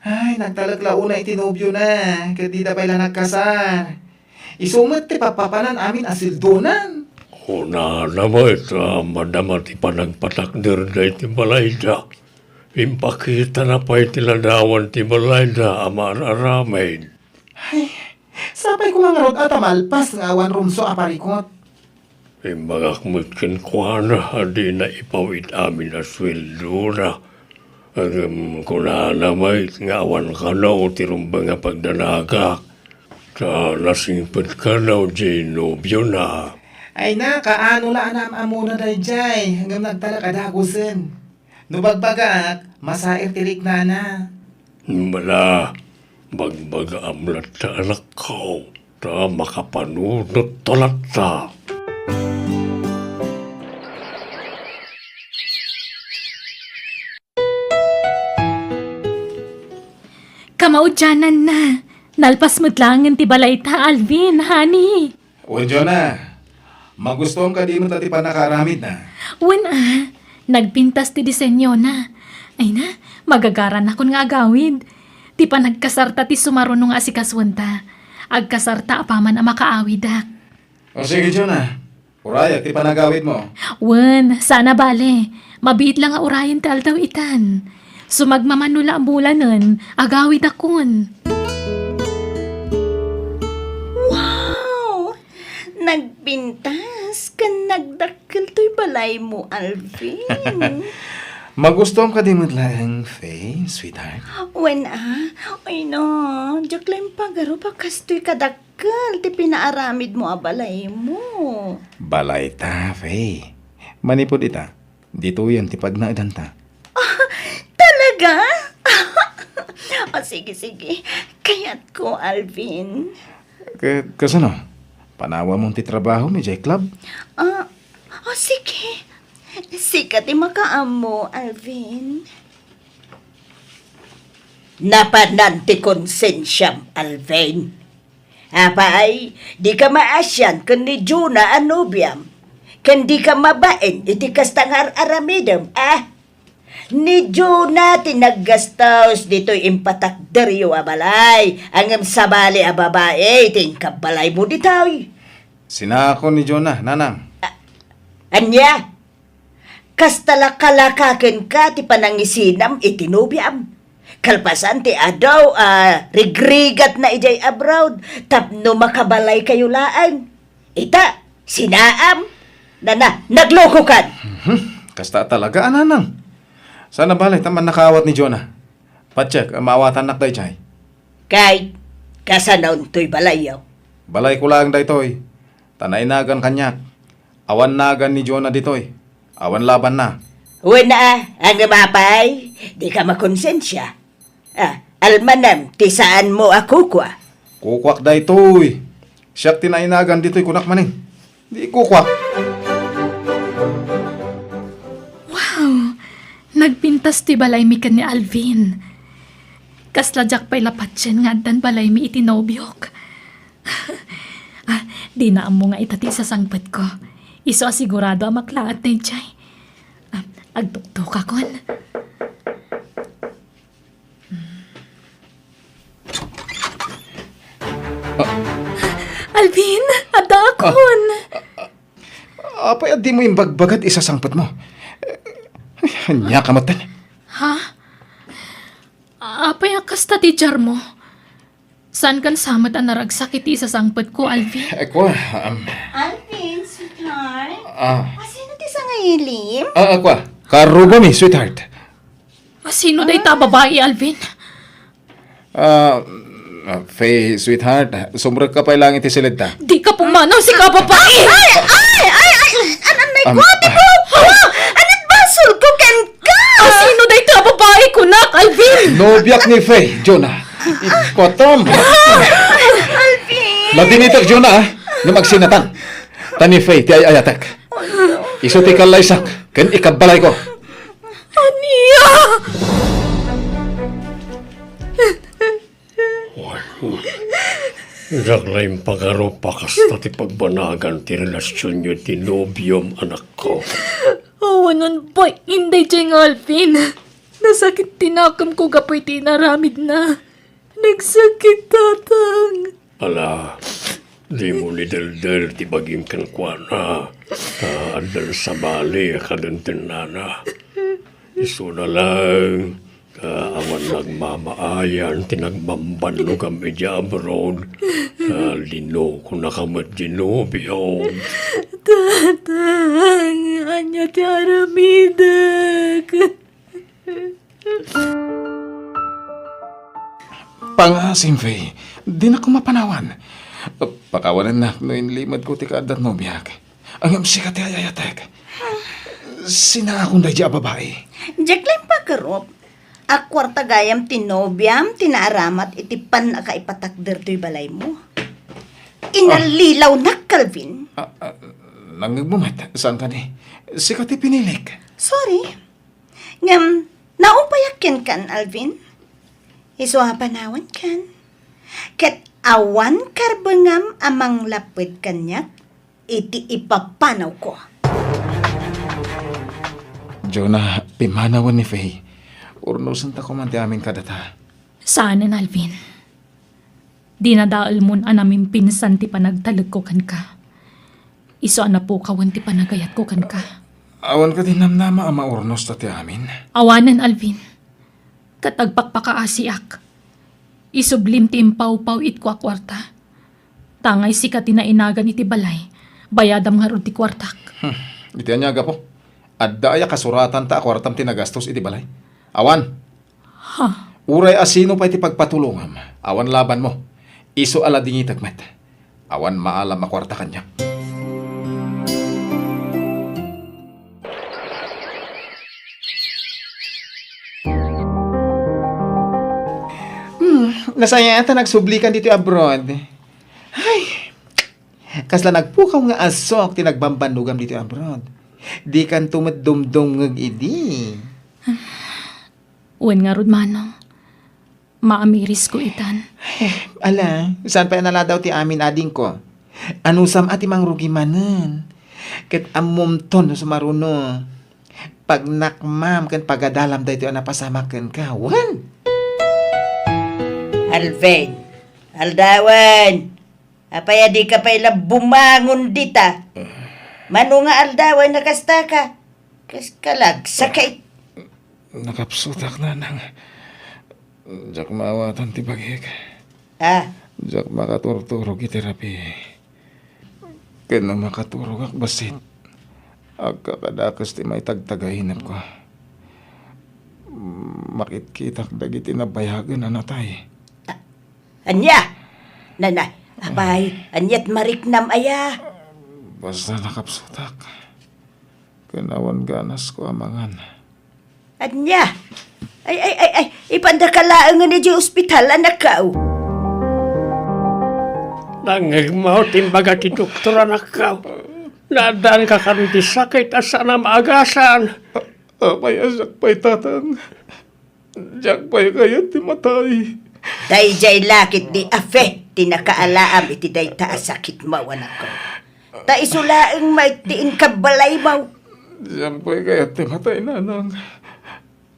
Ay, nagtalaglauna itinobyo na. Kadi da pala nagkasar. Isumot ti papapanan amin asildonan.
Una naman ito, madama ti panagpatakder da iti balayda. Impakita na pa iti ladawan ti balayda, aman aramid.
Ay, sapay ko nga rod at amalpas nga awan rumso aparikot.
Imbagakmut ken kuana, adi na ipawit amin na sweldo na. Kuna naman nga awan ka na o tirumba nga pagdanagak. Sa nasingpet ka na o nobyo na.
Ay na, kaano la anam amuna day jay, hanggang nagtala kadagusin. Nubagbagak, masair tirik na na.
Mala, bagbaga amlat sa anak ko, ta makapanunot talata.
Kamaudyanan na. Nalpas mo't langin ti balay ta, Alvin, honey.
O, Jonah, magustuhan ka di mo tati pa nakaramid na.
Wen nagpintas ti disenyo na. Ay na, magagaran akon nga agawid. Ti pa nagkasarta ti sumarunong asikaswanta. Agkasarta apaman a makaawid ak.
O sige, Jonah. Urayak, ti panagawid mo.
Wen, sana bale. Mabiit lang nga urayan ti aldaw itan. Sumagmamanula ang bulanan, agawid akon.
Wow! Nagpintas ka nagdakkel to'y balay mo, Alvin.
Magustuhan ka di mo lang, Faye, sweetheart.
Ay no, diyak lang pagaro pa kastoy kadakkel, ti pinaaramid mo a balay mo.
Balay ta, Faye. Manipod ita. Dito yan, tipag na idanta.
Talaga? O sige. Kaya't ko, Alvin.
Kasano? Panawa mong titrabaho mi J Club?
Sige. Sikat makaamo, Alvin. Napananti konsensyam, Alvin. Apay, di ka maasyan kun ni Juna anubiam. Kan di ka mabain, iti kastangar aramidam, Ni Juna tinaggastaws dito'y impatakderyo a balay. Angam sabali a babae, tingkap balay mo dito'y.
Sinako ni Jonah, nanang.
Anya? Kastalak-kalakakin ka ti panangisinam itinubiam. Kalpasan ti adaw, rigrigat na ijay abroad, tapno makabalay kayo laan. Ita, sinaam, nagloko kan.
Kasta talaga, nanang. Sana balay, taman nakawat ni Jonah. Pacheck, maawatan nak day chay.
Kay, kasanaon to'y balayaw.
Balay ko lang day toy. Tanay nagan kanyak. Awan nagan ni Jonah ditoy. Awan laban na.
Wala, ang mapay, di ka makonsensya. Almanam, tisaan mo ako kwa.
Kukwak day toy. Siyak tinainagan ditoy kunak maning. Di kukwak.
Nagpintas ti balay mi kan ni Alvin. Kasladyak pa'y lapatyan nga dan balay mi itinobyok. Di na amo nga itati sa sangpet ko. Iso asigurado ang maklaat na ijay. Agtuktok akon. Alvin, ada akon.
Apay, di mo yung bagbagat isasangpat mo. Nya kamutan.
Ha? Apa yung kasta teacher mo? Saan kan samat ang naragsakit sa sangpet ko, Alvin?
Ako,
Alvin, sweetheart.
ah,
Sino ti sa ngayilim?
ako, karugo mi, sweetheart.
Sino day ta babae, Alvin?
Faye, sweetheart, sumrag ka pa lang iti silid ta.
Di ka pumanaw si ka babae!
Anan may kote ko! Anat basol ko ken ka!
Sino day ta babae ko, nak, Alvin?
Nobiyak ni Faye, Jonah. Ikotom.
Alvin!
Ladinitak, Jonah, na magsinatan. Tani Faye, ti ayatak. Iso ti kalaysak, ken ikabalay ko.
Ania!
Naglaing pagaro pakasta ti pagbanagan ti relasyon nyo ti nobyom anak ko.
Awanon pa, hindi dyan, Alvin. Nasakit tinakam ko kapoy tinaramid na. Nagsakit, tatang.
Ala, di mo ni Del ti baging kankwana. Andal sa bali kaduntin nana. Iso na lang, awan nagmamaayan, tinagbamban no kami di abroad. Lino ko nakamat di nobyo.
Tatang, anya ti aramidak.
Pangasim, Faye. Di na ko mapanawan. Pakawanan na no inlimad ko ti kaadat no biyak. Ang sikat ti ayayatek. Sina akong dadya babae.
Jacqueline Pakarop. Akwarta gayam tinobyam, tinaaramat, itipan na kaipatakder to'y balay mo. Inalilaw na, Calvin.
Nangagbumat, saan ka ni? Sikat ti pinilik.
Sorry. Ngam, naupayakyan kan, Alvin. Iswa panawan kan. Ket awan karbangam amang lapid kanyak, iti ipapanaw ko.
Jonah, pimanawan ni Faye. Urnusan ta ko man ti amin kadata.
Saanan, Alvin? Di na daal mo namin pinsan ti panagtalag ko kan ka. Iso na po kawan ti panagayat ko kan ka.
Awan ka din namnama ang maurnos ta ti amin.
Awanan, Alvin. Katagpakpakaasiak. Isublim ti impaw-paw it ko akwarta. Tangay si ka tinainagan iti balay. Bayadam nga ron ti kwartak.
Iti anyaga po. Adda aya kasuratan ta akwartam tinagastos iti balay. Awan.
Ha?
Uray asino pa iti pagpatulungam. Awan laban mo. Iso ala dingi tagmet. Awan maalam akwarta kanya.
Nasaya ata nagsublikan dito abroad. Ay, kasla nagpukaw nga asok tinagbambanugam dito abroad. Di kan tumaddumdum ngag idi.
Uwan nga ron, Manong. Maamiris ko itan.
Ala, saan pa nala daw ti amin ading ko? Anusam ati mang rugi manen. Ket amumton sumaruno. Pag nakmam kan pagadalam dayto napasamaken ka. Wan.
Alvin, aldawan. Apaya di ka pala bumangon dita. Mano nga aldawan na kasta ka. Kaskalag, sakay.
Nakapsutak na nang. Jak maawatan ti bagik.
Ah,
Jak makaturturog iti terapi. Kena makaturog ak basit. Agkakadakas ti may tagtagahinap ko. Makitkitak dagiti na bayagan na natay.
anya. Nanay, abay, anyat mariknam aya.
Basta nakapsutak. Kanawan ganas ko amangan.
Anya. Ay, ipandakalaan nga na di ospital, anak ka.
Nangagmaw timbaga ti doktor anak ka. Nadaan ka karon ti sakit asa na maagasan.
Apay asak pa'y tatang. Jak pa'y kayat ti matay.
Dayjay lakit di afe, tinakaalaam iti day taasakit mo, anak ko. Ta isulaang maitiin ka balay mo.
Diyan pa'y kayat ti matay nanang.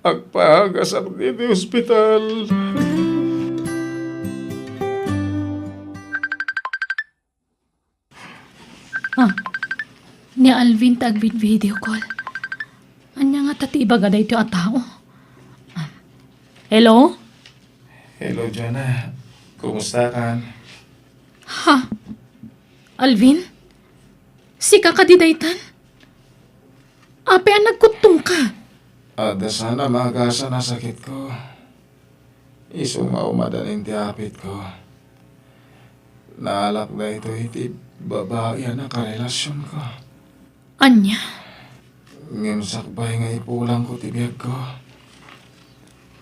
Agpahagasak di ospital.
Ni Alvin tagbit video call. Anya nga Tati ibaga da ito ang tao. Hello?
Hello, Jonah. Kumusta ka?
Ha? Alvin? Si kakadidaytan? Ape ang nagkutong ka.
Ada sana magasa na sakit ko. Isungaw madaling tiapit ko. Naalak na ito iti babae na karelasyon ko.
Anya?
Ngimsakbay nga ipulang ko tibiyag ko.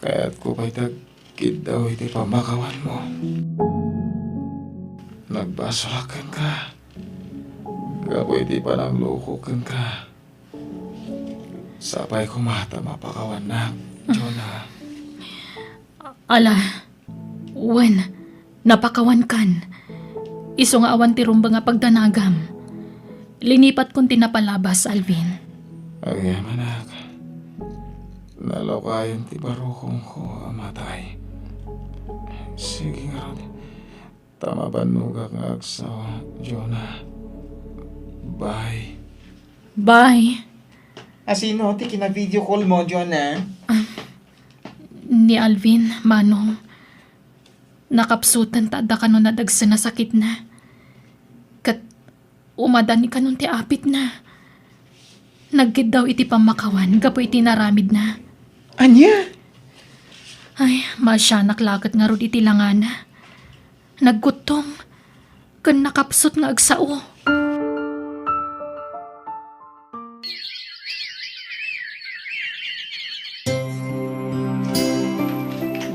Kaya't ko pa'y tagkid daw iti pamakawan mo. Nagbasulakan ka. Gapo iti panang lukukan ka. Sapay kumata mapakawan na, Jonah.
Ala, wen, napakawan kan. Iso nga awan ti rumba nga pagdanagam. Linipat kong tinapalabas, Alvin.
Agyaman anak. Nalokayan ti barukong ko amatay. Sige nga ron. Tama ba nuga nga agsawa, Jonah? Bye.
Bye.
Asino, ti kina-video call mo, Jonah?
Ni Alvin, Manong. Nakapsutan ta da kanon na dagsa na sakit na. Kat umadan ni kanon ti apit na. Nagkid daw iti pamakawan, gapo iti naramid na.
Anya?
Ay, masyanak lakat nga ron iti langana. Naggutom. Kan nakapsut nga agsao.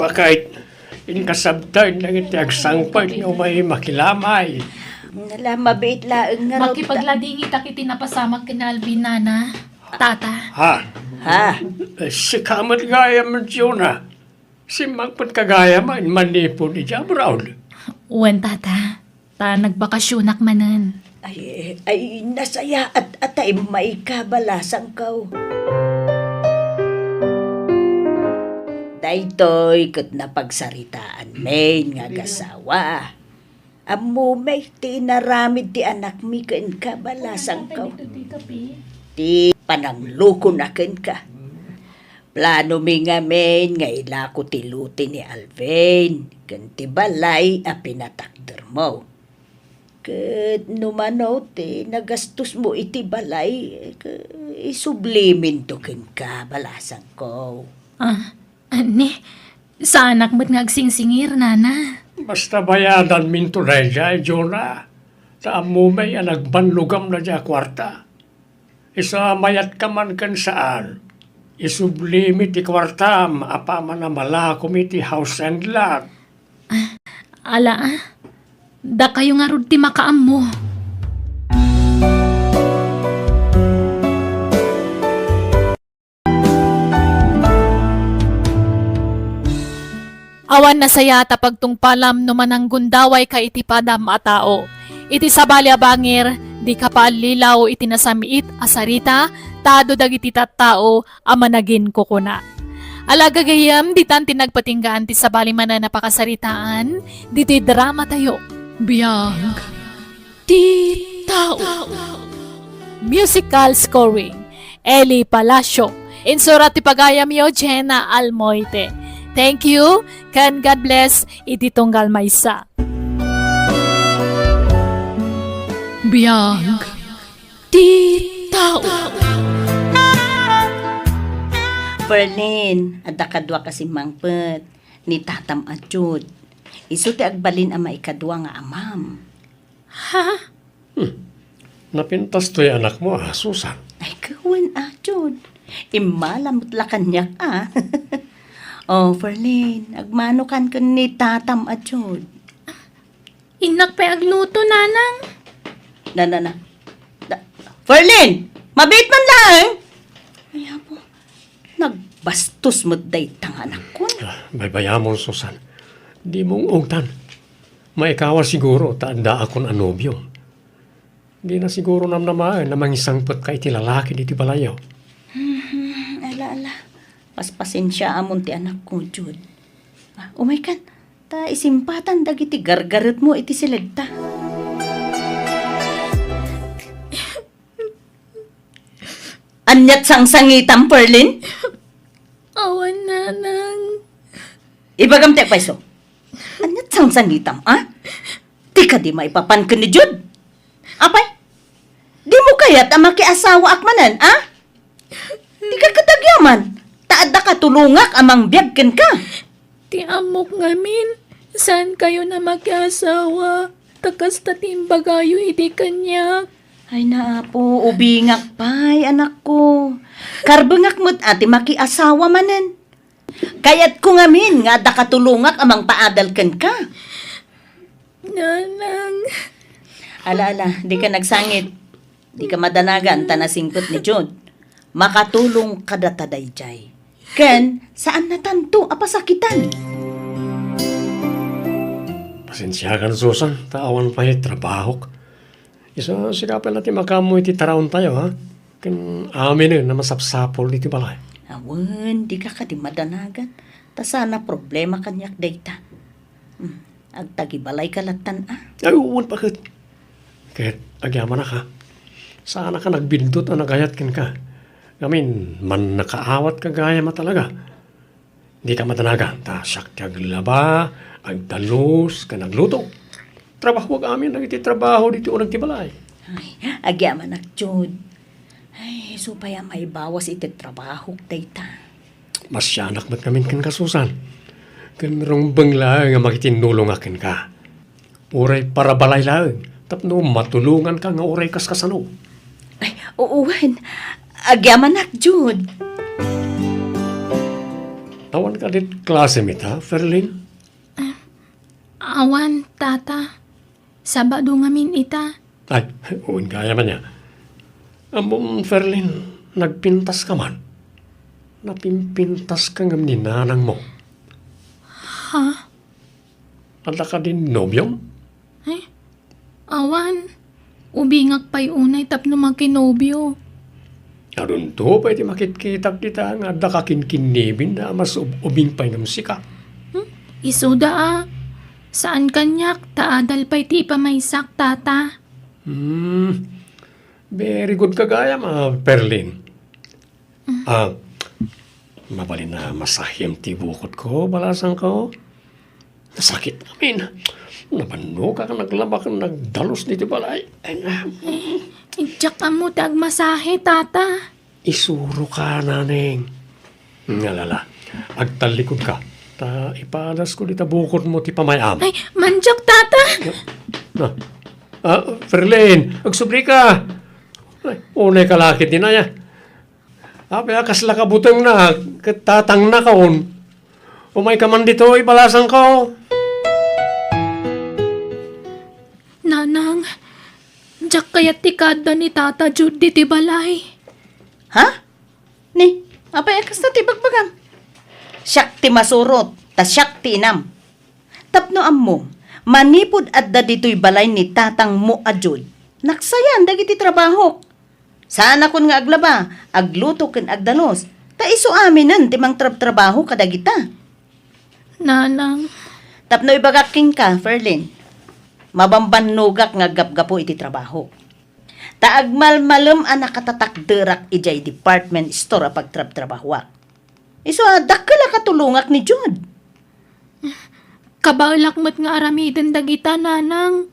Bakit inkasabtan lang iti agsangpag nga may makilamay.
Nala, mabait laang nga raw.
Makipagladingi tak iti napasamak kina Alvin, nana. Tata.
Ha?
Ha?
Si kamat gaya man Jonah. Si magpun kagaya man manipon ni Brown.
Uwan, tata. Ta nagbakasyonak manan.
Ay, nasaya at atay may kabalasang kaw. Daytoy kat napagsaritaan main nga gasawa. Amo may tinaramid ti anak mi ken kabalasang kaw. Ti panangluko na ken ka. Plano mi nga main nga ilako ti luti ni Alvin. Ken ti balay a pinatakder mo. Ket numanaw ti nagastos mo iti balay. Isublimin to ken kabalasang ko.
Ani, sa anak mo't ngagsingsingir, nana.
Basta bayadan min to na dyan, Jonah. Sa amo may nagbanlugam na dyan kwarta. Isa mayat ka man kan saan. Isublimit ti kwarta, apaman na malakom iti house and lot.
Ala, da kayo nga rod ti makaam mo. Awan na saya tapag tungpalam no manang gundaway ka iti padam a tao. Iti sabali a bangir, di ka paalilaw iti nasamiit asarita, tado dagiti tattao a managin kukuna. Alagagayam, di tan tinagpatinggaan ti sabali man na napakasaritaan, di ti drama tayo. Biyag, ti tao. Musical scoring, Eli Palacio. Insurat ti pagayam yo, Jenna Almoite. Thank you, kan God bless, iti tunggal maysa. Biyag, ti tao.
Ferlin, adda kadwa kasi mangpet ni tatam atyod. Isu ti agbalin ama ikadwa nga amam.
Ha?
Napintas to'y anak mo, Susan.
Ay kawan atyod. Imalamot la kanyak Oh, Ferlin, agmanukan ka ni tatam atyod.
Inak pa agluto, nanang.
Na. Ferlin! Mabait man lang! Ay, po. Nagbastos mo day tanganak ko.
May bayamon, Susan. Di mong ugtan. Maikawa siguro, taanda akong anobyo. Di na siguro namnamaan na mangisangpot ka iti lalaki di ti balayaw.
Ala. Paspasin siya amon ti anak ko, Jud. Umay kan, ta isimpatan dagiti gargaret mo iti silegta. Anyat sang sangitam, Perlin?
Awan, nanang.
Ibagam te paiso. Anyat sang sangitam, ah? Di ka di maipapan ka ni Jud. Apay? Di mo kaya't ang makiasawa akmanan, ah? Di ka katagyaman. Taada ka tulungak amang biyagkin ka.
Ti amok ngamin. Saan kayo na mag-asawa? Takas tatimbagayo hindi kanya.
Ay na po, ubingak pay, anak ko. Karbengak mo't ati makiasawa manen. Kayat ko ngamin nga da katulungak amang paadalken ka.
Nanang.
Ala, di ka nagsangit. Di ka madanagan tanasingkot ni Jud. Makatulong kadataday jay. Ken, saan natanto apasakitan?
Pasensya ka na, Susan. Tawan pa trabaho. Isa sikapin natin makamoy ti tarawon tayo, ha? Kan amin na masapsapol dito balay.
Awan, di ka di madanagan. Ta sana problema kanyak data. Agtagibalay kalatan, ah.
Ay, uwan bakit? Kahit agyaman na ka. Sana ka nagbindot o nagayat kin ka. Gamin, man nakaawat ka gaya mo talaga. Hindi ka madanagan. Ta siyak ti aglaba, agdalos, ka nagluto. Trabaho ka amin, nagititrabaho dito unang tibalay.
Ay, agyaman ak, Jud. Ay, supaya may bawas iti trabaho data.
Masyanak mat kamin kan kasusan. Kan rumbang lang nga makitinulong akin ka. Uray para balay lang. Tapno matulungan ka nga uray kaskasano.
Ay, uuwan. Agyaman ak, Jud.
Awan ka dit classmate ha, Ferlin?
Awan, tata. Sabado ngamin ita.
Ay, uwan kaya man niya. Among Ferlin, nagpintas ka man. Napimpintas ka ng ninanang mo.
Ha?
Ada ka din nobyong?
Ay, awan. Ubingak pa'y unay tapno magkinobyo.
Arun to, pwede makikita kita nga ada ka kinkinibin na mas ubing pa'y ng sika.
Isuda ah. Saan kanyak? Taadal pa'y ti pa may sak, tata.
Very good kagaya, Perlin. Mabalin na masahim ti bukod ko, balasan ko. Nasakit namin. Nabano ka naglaba ka nagdalos dito balay. Ay na.
Diyak ka mo tagmasahe, tata.
Isuro ka, naneng. Ngalala, agtalikod ka. Ta ipadas ko dito bukod mo ti pamayam.
Ay, manjak, tata.
Ferlin, agsubli ka. Ay, unay kalakit din na ya. Ape, kasla ka butang na, katatang na kaon. Umay ka man dito, ibalasan ko.
Nanang, diyak kaya tikada ni Tata Judy ti balay.
Ha? Ni, apay akas na tibagbagam. Siyak ti masurot, ta siyak ti inam. Tapno ammo, manipod adda dito'y balay ni tatang mo adjud. Naksayan, dagiti trabaho. Sana kun nga aglaba, agluto ken agdalos. Ta iso aminan ti mang trabaho kadagita.
Nanang,
Tapno ibagaking ka, Ferlin. Mabambanugak nga gapgapo iti trabaho. Taagmalmalem ang nakatatakderak ijay department store a pagtrab-trabahwak. Iso dakala katulungak ni Jud.
kabalak mo't nga aramiden dagita, nanang.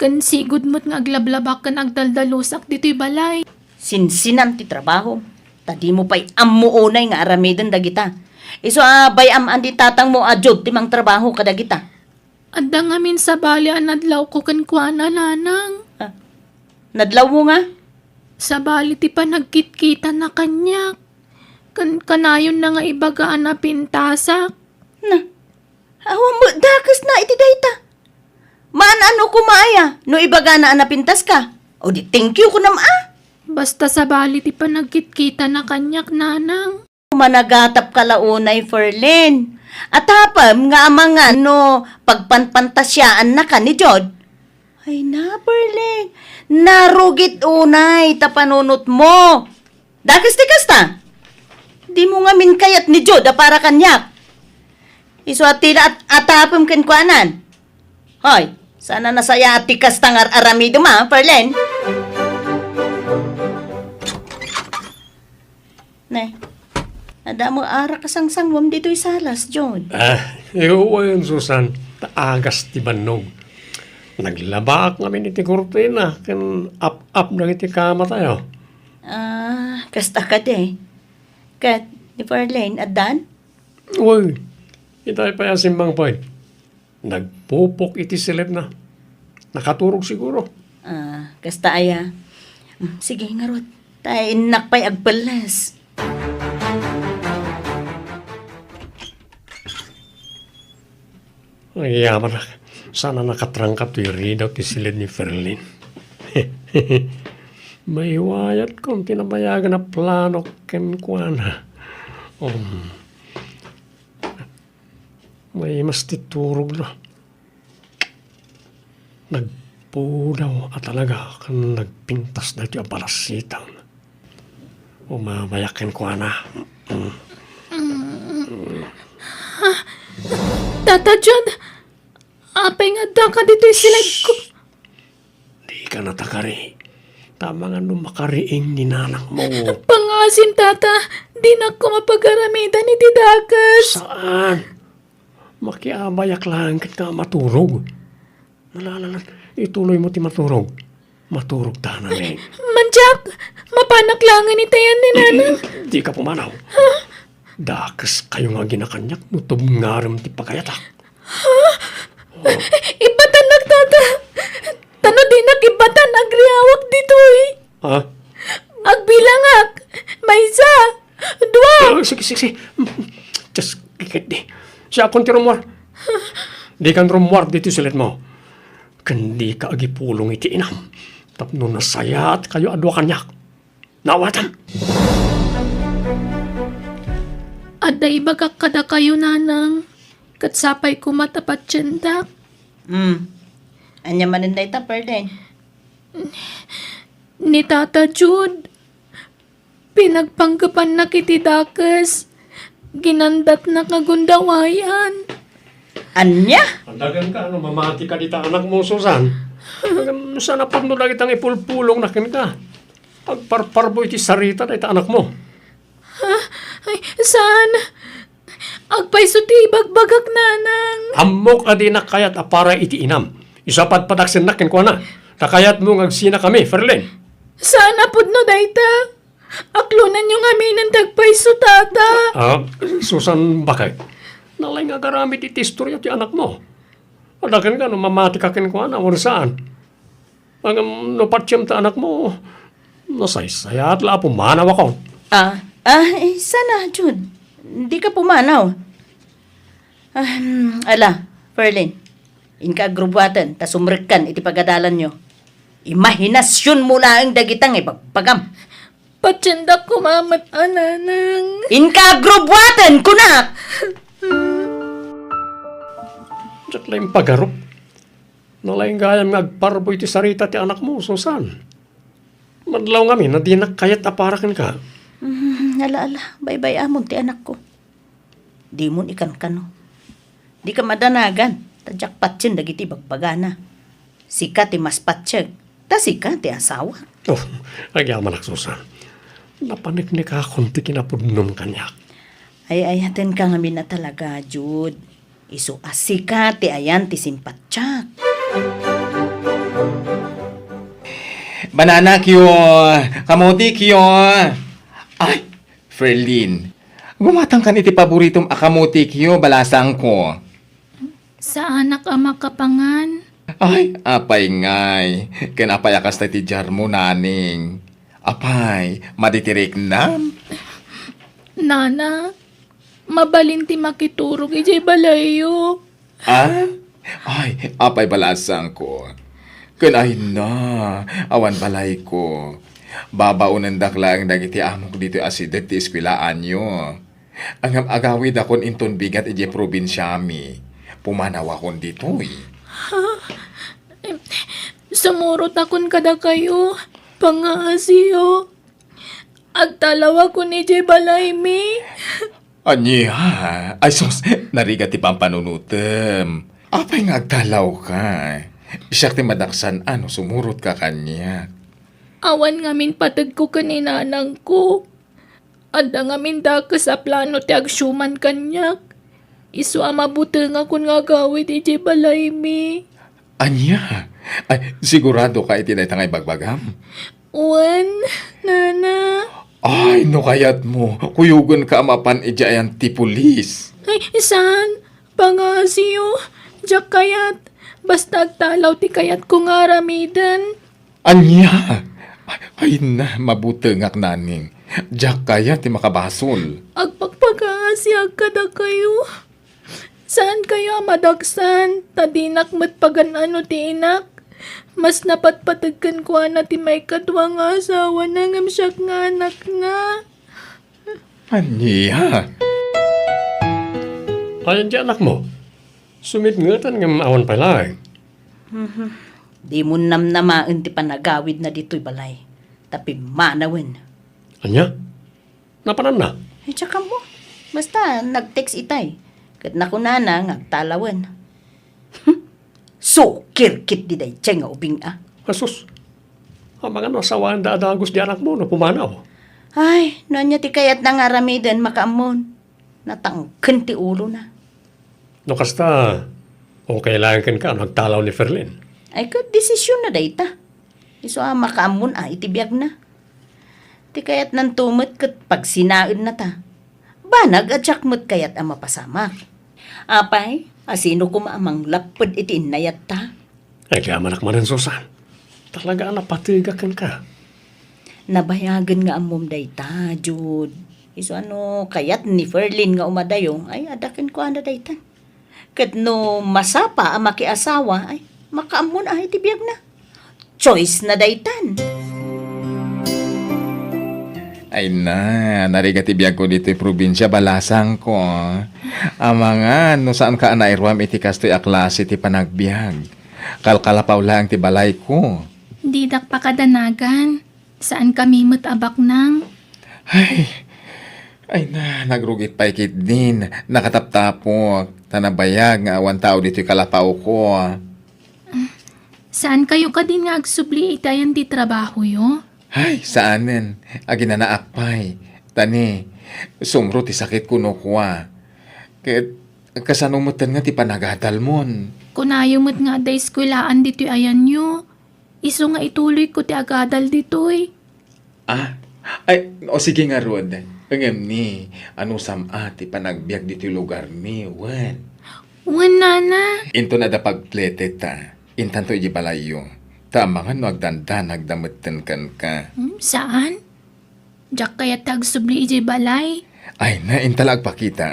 Kan sigud mo't nga aglablabak kan agdaldalusak dito'y balay.
Sinsinan ti trabaho. Tadi mo pa'y amuunay nga aramiden dagita. Iso bayam andi tatang mo Jud ti mang trabaho kadagita.
Adda ngamin sa bali ang nadlaw ko kan kuana, nanang.
Nadlaw mo nga?
Sa bali ti pa nagkitkita na kanyak. Kanayon na nga ibagaan na pintasak.
Na, awa mo, dakas na iti dayta. Maan ano kumaya, no ibaga na anapintas ka. O di thank you ko nama.
Basta sa bali ti pa nagkitkita na kanyak, nanang.
Managatap kalaunay Ferlin. At hapam nga mga no, pagpanpantasyaan na ka ni Jod. Ay na, Ferlin. Narugit unay, tapanunot mo. Dakas ti kasta. Di mo nga min kayat ni Jod para kanyak. Iso at tila at hapam kenkwanan. Hoy, sana nasaya at tikas tangar aramido ma, Ferlin. Ne, ada mo ara kasang sangwam dito'y salas, John.
Iuwayon, Susan. Taagas ti bannog. Naglaba ak namin iti kurtina. Kan up na iti kama tayo.
Kasta ka de. Kat, ni Farlane, adan?
Uy, itay pa yung simbang poy. Nagpupok iti silip na. Nakaturog siguro.
Kasta aya. Sige, ngarot. Tayo inakpay agpalas.
Ay, yaman na. Sana nakatrangkap ti readout ti silid ni Ferlin. May wayat kong tinabayagan na plano ken kuana. May mas titurog na. Nagpudaw at talaga kan nagpintas na ti abalasitan. Umabayakin kuana.
Tata John, apay nga da ka dito'y silid ko.
Di ka natakari. Tama nga nung makariing ni nanang mo.
Pangasim, tata, di na ko mapagaramida ni Didakas.
Saan? Makiabayak lang kit ka maturog. Nalalalan, ituloy mo ti maturog. Maturog ta na rin.
Manjak, mapanak langan ni tayan ni nanang.
Di ka pumanaw. Dakas kayo nga ginakanyak, nutob ngaram ti pagayatak.
Ibatan tata. Tano di nakibatan agriawak dito eh.
Ha?
Agbilangak, may isa, dua.
Sige. Just kikit di. Siya akong ti rumwar. Di kan rumwar dito silit mo. Kandi ka agipulong iti inam. Tapno nasayat kayo adwa kanyak. Nawatan.
Ada ibagak kada kayo nanang. Katsapay ko matapat tsendak.
Anya maninday ta, Farlane.
Ni Tata Jude. Pinagpanggapan na kiti Dakas. Ginandat na kagundawayan.
Anya?
Andagan ka, mamati ka dita anak mo, Susan. Sana pag no lagi tang ipulpulong na kin ka. Pagparparbo iti sarita na ita anak mo.
Ay, saan? Agpay suti bagbagak nanang.
Amok adi na kayat apara iti inam. Isapat padaksin na kin ko na. Nakayat mo ngagsina kami, Ferlin.
Saan apod no dayta? Aklunan yung amin ng tagpay su tata.
Susan, bakit? Nalay nga garamit iti istorya ti anak mo. Adakan ka, mamati ka kin ko na, saan? Ang napatsiyam ta anak mo, nasaysaya at la pumanaw ako.
Sana, Jude. Hindi ka pumanaw. Ala, Ferlin. Inka-agrubatan, tas umrikan iti pagadalan nyo. Imahinasyon mo lang dagitang ipagpagam.
Patsendak ko mamat ananang.
Inka-agrubatan, kunak!
Diyak lang pagarup. Nalay gayam agparbo iti sarita ti anak mo, Susan. Madlaw kami, na di nakayat aparakan ka.
Ala, bye-bye amon ti anak ko. Di mo ikan kano. Di ka madanagan. Tadyak patsin dagiti bagbagana. Sika ti mas patsyag. Ta sika ti asawa.
Agyaman ak, Susan. Napanik-nik akong ti kinapudnom kanyak.
Ay ayaten ka ngamin na talaga, Jude. Isu asika ti ayan ti simpatyak.
Banana kyo, kamote kyo. Ay, Ferlin. Gumatang kan iti paboritong akamote kyo, balasang ko.
Sa anak ama kapangan.
Ay, apay ngay. Kenapay akas tayo ti jar mo, naning. Apay, maditirik na.
Nana, mabalinti makiturog ijay balayo.
Ay, apay balasang ko. Kanay na, awan balay ko. Babaunan dakla ang dagiti amok dito asidag ti iskwilaan nyo. Ang agawid akon inton bigat ije probinsyami. Pumanaw akon dito eh.
Sumurot akon kada kayo. Pangasiyo. Agtalawa ko ni Jay Balaymi.
Anya, ay sos, narigat ti pampanunutem. Apay nga agtalaw ka. Siyak ti madaksan sumurot ka kanya.
Awan ngamin patag ko kaninanang ko. Anda nga minda ka sa plano ti agsyuman kanyak. Isu mabuti nga kun nga gawid iti balay mi.
Anya? Ay, sigurado ka iti tangay bagbagam?
Wan, nana.
Ay, no kayat mo. Kuyugon ka amapan ijayan ti pulis.
Ay, saan? Pangasiyo. Diyak kayat. Basta agtalaw ti kayat ko nga ramidan.
Anya? Ay na, mabuti ngak naning. Diyak kaya ti makabasol.
Agpagpagasiag kada kayo. Saan kayo madagsan? Tadinak mat pagan ano ti inak? Mas napatpatagkan ko na ti may kadwa nga asawa na ngam siyak nga anak nga.
Anya?
Ayan di anak mo. Sumit-ngatan ng awan pala.
Di mo namnamaan ti panagawid na dito'y balay. Tapi manawin.
Anya? Napanan na?
Ay, tsaka mo. Basta, nag-text itay. Kat nakunana, ngagtalawan. So, kirkit di day, tiyay nga ubing ah.
Asus. Ang mga nasawaan daadagos di anak mo na pumanaw.
Ay, nanya ti kayat na nga ramidan makaamon. Natangken ti ulo na.
No kasta, kung kailangan ka nagtalaw ni Ferlin.
Ay, kat desisyon na day ta. Iso makaamon itibiyag na. Ti kayat nan tumot kat pag sinain na ta. Banag at sakmot kayat ang mapasamak. Apay, asino ko maamang lapad iti inayat ta.
Ay kaya manak manan Susan. Talaga napatigakan ka.
Nabayagan nga amom day ta, Jude. Iso kayat ni Ferlin nga umadayong, ay adakin ko anda day ta. Kat no masapa ang makiasawa, ay makaamon itibiyag na. Choice na daytan.
Ay na, narigatibiyag ko dito'y probinsya, balasang ko. Ang mga, no saan ka anairwam iti kastoy aklase ti panagbiag. Kalkalapaw lang ti balay ko.
Didak pa kadanagan. Saan kami matabak nang?
Ay na, nagrugit pa ikit din. Nakataptapok. Tanabayag nga awan tao dito'y kalapaw ko.
Saan kayo ka din nga agsubli itayan di trabaho yo?
Ay, saanen? Agi na naakpay. Tani, sumro ti sakit kuno kuwa. Kasanumutan nga ti panagadal mon.
Kunayo mo't nga day skwilaan dito ayan nyo. Iso nga ituloy ko ti agadal dito'y.
Ay, o sige nga Rod. Ang ni, ano sama ti panagbiag dito lugar ni, wan.
Wan nana.
Into na da pagplete ta. Intanto iji balayo. Tama nga no agdanda nagdamutan kan ka.
Saan? Diyak kaya tagsubli iji balay.
Ay na, intala agpakita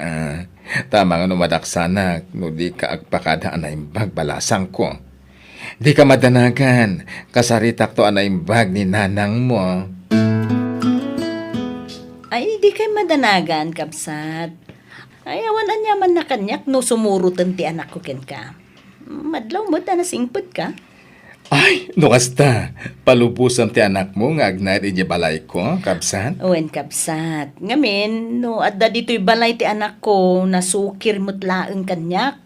Tama nga no madaksanak, no di ka agpakada anaimbag balasang ko. Di ka madanagan, kasaritak to anaimbag ni nanang mo.
Ay, di kay madanagan, kapsat. Ay, awan anyaman na kanyak no sumurutan ti anak ko ken ka. Madlaw mo na singpot ka.
Ay, no kasta, palubusan ti anak mo nga agnat iji balay ko, kapsan.
Owen kapsat. Ngamin, no adda dito'y balay ti anak ko, nasukir mo't laeng kanyak.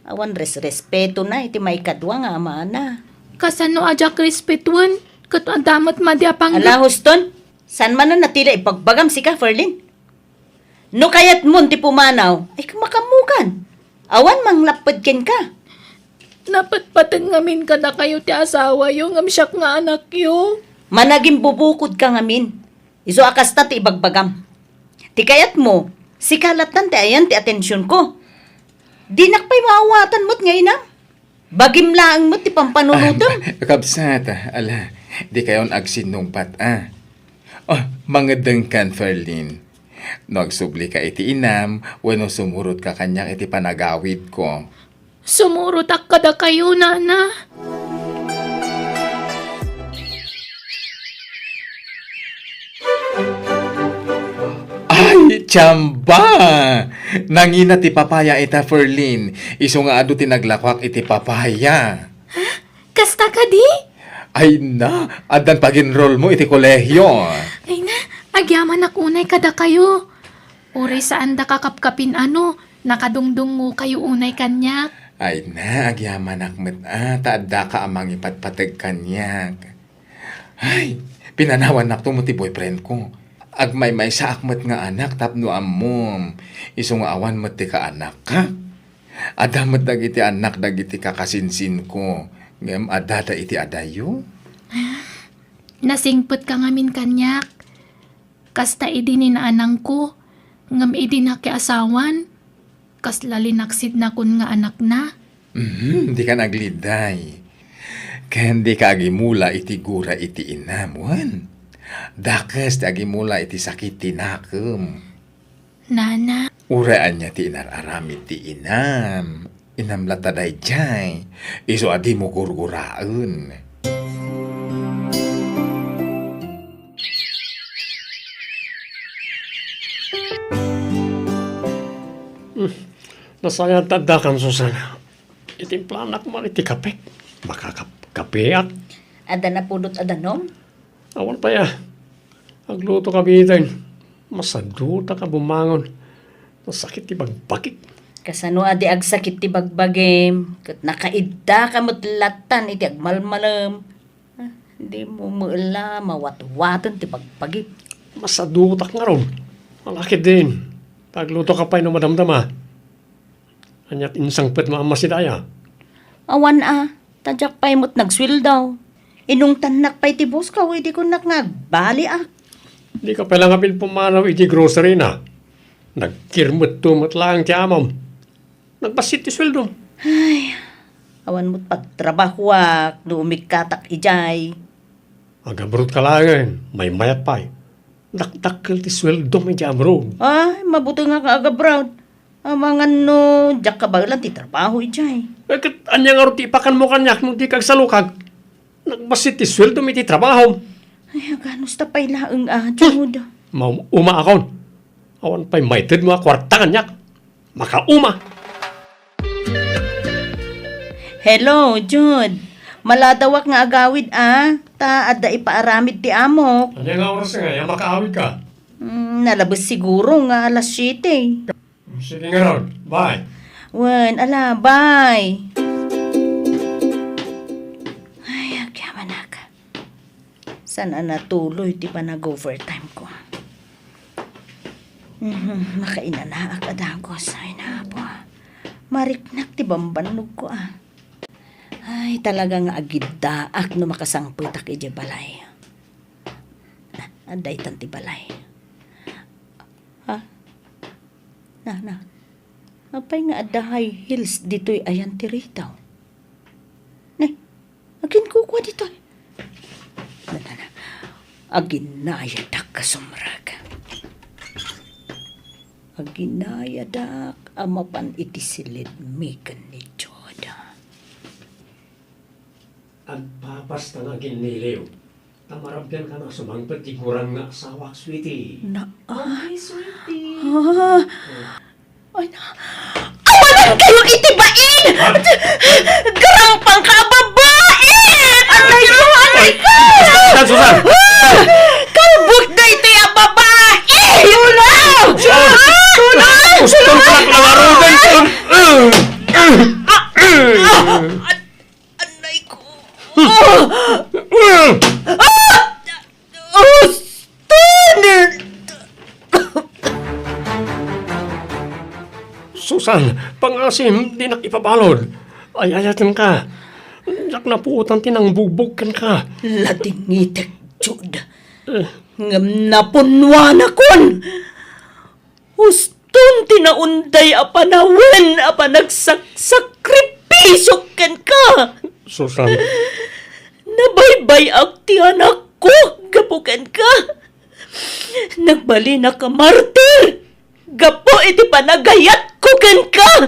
Awan respeto na, iti may kadwa nga amana.
Kasano ajak respetuan? Kato ang damat madiapang...
Ala, Huston, san man na natila ipagbagam si ka, Ferlin? No kayat mon ti pumanaw, ay kumakamukan. Awan mang lapad ken ka.
Napatpatan ngamin ka na kayo ti asawa yung amsyak nga anak yo.
Managing bubukod ka ngamin. Iso akasta ti ibagbagam. Ti kayat mo, si kalatan ti ayan ti atensyon ko. Di nakpay maawatan mo't nga inam. Bagim laang mo't ti pampanunutom.
Kapsat, ala, di kayon agsinungpat, Oh, mangadang kan, Ferlin. No agsubli ka iti inam, wano sumurot ka kanyang iti panagawid ko.
Sumurutak kada kayo, nana.
Ay, tsamba! Nangina ti papaya ita, Ferlin. Iso nga ado ti naglakwak iti papaya.
Kasta ka di?
Ay na, adan pag-enroll mo iti kolehyo.
Ay na, agyaman akunay kada kayo. Uri saan da kakapkapin nakadungdung mo kayo unay kanyak.
Ay na, agyaman akmet taadda ka amang ipatpatag kanyak. Ay, pinanawan nak to mo ti boyfriend ko. agmay-may sa akmat nga anak tapno amom. Iso nga awan mat ti ka anak ka. Adamat dagiti anak dagiti kakasinsin ko. Ngem adada iti adayo.
Nasingpot ka ngamin kanyak. Kasta idi ni naanang ko. Ngam idi na ki asawan. Kas lalinaksid na kun nga anak na.
Di ka nagliday. Kaya di ka agimula iti gura iti inamuan. Dakas ti agimula iti sakit tinakem.
Nana,
Uraan niya ti inararamid ti inam. Inam lataday jay. Iso adi mo gurguraen.
Nasayang tanda kan, Susana. Itimplanak mo iti kapek. Makakapeat.
Ada na pudot adanom?
Awan pa ya. Agluto ka bitin. Masaduta ka bumangon. Masakit ti bagbakit.
Kasano adi agsakit ti bagbagem, kat nakaidda ka mutlatan iti agmalmalam. Hindi mo maala mawatwatan ti bagbagit.
Masaduta ka nga ron. Malakit din. Pagluto ka pa'y madamdama. Anyat insang pet maamasidaya.
Awan tadyak pa'y mo't nagswil daw. Inung tanak pa'y ti boss ka, hindi ko nagbali
Di ka pala nga pumanaw iti grocery na. Nagkirmot tumot lang ti amam. Nagbasit ti sweldo.
Awan mo't pagtrabaho no umikatak ijay.
Agabrot ka lang may mayat pa'y. Dakdakkel ti sweldo may jamro.
Mabuti nga ka aga brown. Amangan no, jak ka ba lang ti trabaho ijay.
Kat anya nga ro ti ipakan mo kanyak nung di kag salukag. Nagbasit ti sweldo may ti trabaho.
Ay, ganos ta pa'y laeng Jude.
Uma akon. Awan pa'y maited mo kwarta kanyak. Makauma.
Hello, Jude. Maladawak nga agawid ta adda ipaaramid ti amok.
Anya nga oras nga, yung makaawid ka.
Nalabas siguro nga alas 7.
Sige nga ron. Bye.
Wen, bye. Ay, agyaman na ka. Sana natuloy ti pa nag-overtime ko. Makainan na akadagos. Ay na po. Mariknak ti bambanog ko Ay, talagang agiddaak no makasangputak ije balay. Aday tanti balay. Na. Apay nga adahay hills dito'y ayan ti ritaw. Agin kukuha dito. Na. Agin na yadak kasumrag. Agin na yadak amapan iti silid mikan ni Joda.
Ang papas na nga giniliw. Tamarabyan ka na sumangpet ti kurang nga sawak, sweetie.
Awanan kayo itibain! Garampang ka babae! Anay ko!
Susan!
Kalbuk na ito yung babae! Tulaw! Tulaw!
Uston ka lang lawarugan ko!
Anay ko!
Susan, pangasim, di nakipabalod. Ay, ayatan ka. Yak na puutan tinang bubugkan ka.
Ladingitek, Jude. Ngam napunwa na kun. Uston tinaunday apanawen apa nagsakripisyo ken ka.
Susan,
Nabaybay ak ti anak ko, gapukan ka. Nagbali na ka, martir. Gapo iti panagayat ko ken ka.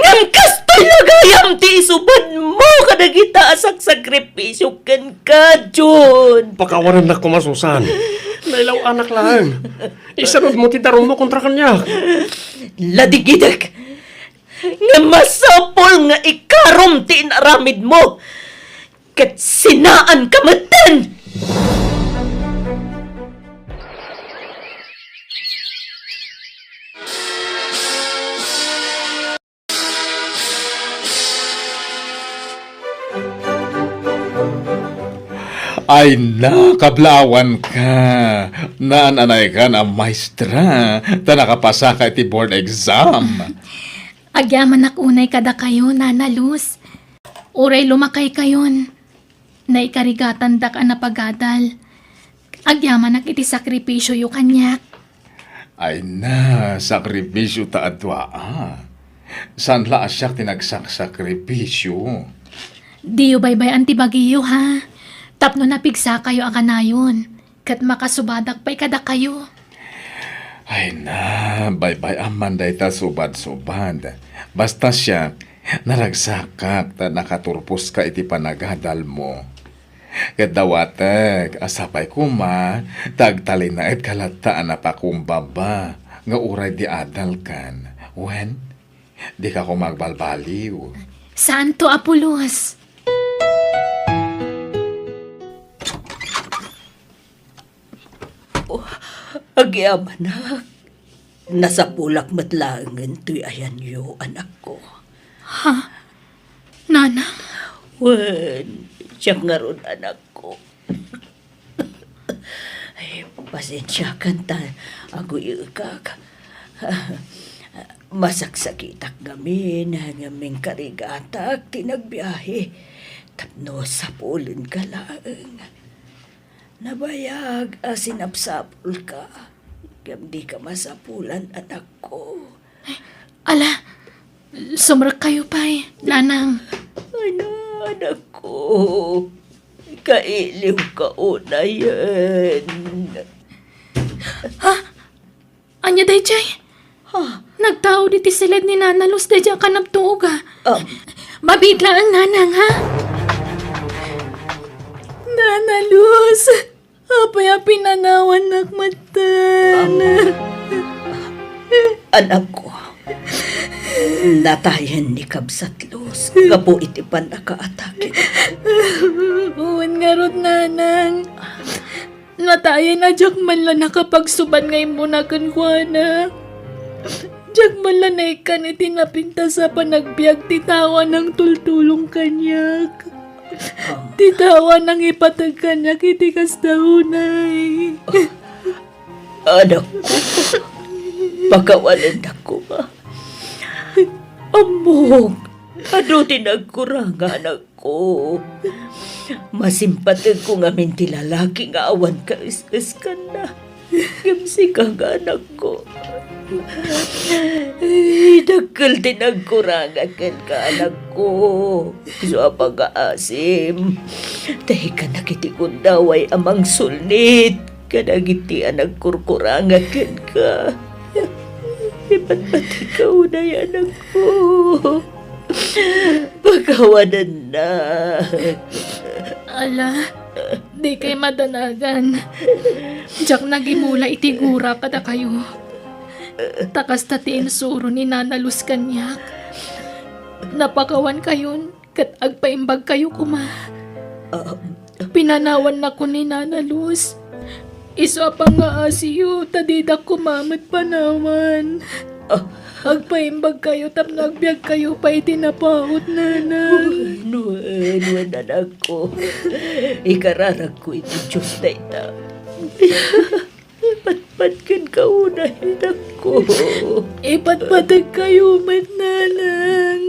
Ngam kastoy nagayam ti isubad mo kadagita asak sakripisyo ken ka, Jud.
pakawaran na ko masusan. Nailaw anak lang. Isarod mo titarong mo kontra kanya.
Ladigidak. Nga masapol nga ikarom ti inaramid mo. Kat sinaan kamatan.
Ay na, kablawan ka. Naananay ka na maestra. Ta nakapasa ka iti board exam.
Agyaman unay kada kayo, Nana Luz. Uray lumakay kayon. Naikarigatan dak ang napagadal. Agyaman iti sakripisyo yu kanyak.
Ay na, sakripisyo ta adwa. San la asyak tinagsaksakripisyo?
Di yu baybay antibagiyo ha. Tapno napigsa kayo akanayon. Kat makasubadak pa'y kada kayo.
Ay na, bye-bye aman day ta subad-subad. Basta siya, naragsakak ta nakaturpos ka iti panagadal mo. Kadawatag, asapay kuma, tagtalinait kalataan na pakumbaba, nga uray di adal kan. Wen, di ka ko magbalbaliw.
Santo Apulos.
Agyaman anak. Nasa pulak matlangan to'y ayan yu, anak ko.
Nana,
Wen, siya nga ron, anak ko. Ay, pasensya kan ta. Ako ikak. Masaksakitak ngamin, ngaming karigatak, tinagbiyahe. Tapno sa pulin ka lang. Nabayag, sinapsapul ka. Di ka masapulan, anak ko.
ala, sumrak kayo pa'y, Nanang.
Ano, anak ko. Kailiw ka una yan.
Anya day jay? Nagtao diti silid ni Nana Luz day jay kanabtuog ha. Mabitla ang Nanang ha. Nana Luz, apay pinanawan nakmatan.
Anak ko. Natayan ni Kabsatlos. Gapo iti pan nakaatake.
Uwan nga rod, Nanang. Natayan na jak man lang nakapagsuban ngayon mo na kankwana. Jak man lang na ikan iti napinta sa panagbiag titawa ng tultulong kanyak. Titawa ng ipatag kanyak iti kasdahunay.
Anak ko. Pagkawalan ako ba? Amok. Ano tinagkuranga, anak ko? Masimpatid ko nga minti lalaki nga awan ka is ka na. Gamsi ka nga, anak ko. Ay, nagkal tinagkuranga ka, anak ko. So, pag-aasim. Dahil ka nakitikod daw ay amang sulnit. Kanagiti anak kurkuranga ka. Ipat-pati ka unay, anak ko. Pagkawanan na.
Ala, di kay madanagan. Jak nagimula itigura kada kayo. Takas tatiin suro ni Nana Luz kanyak. Napakawan kayon, kat agpaimbag kayo kuma. Pinanawan na ko ni Nana Luz. Isa pa nga asiyo, tadidak kumamat panawan. Agpaimbag kayo, tap nagbiag kayo pa itinapaot, Nanang.
Nuwan, anak ko. Ikararag ko iti Diyos na ita. Ipatpatkan ka una, anak ko.
Ipatpatag kayo, mat, Nanang.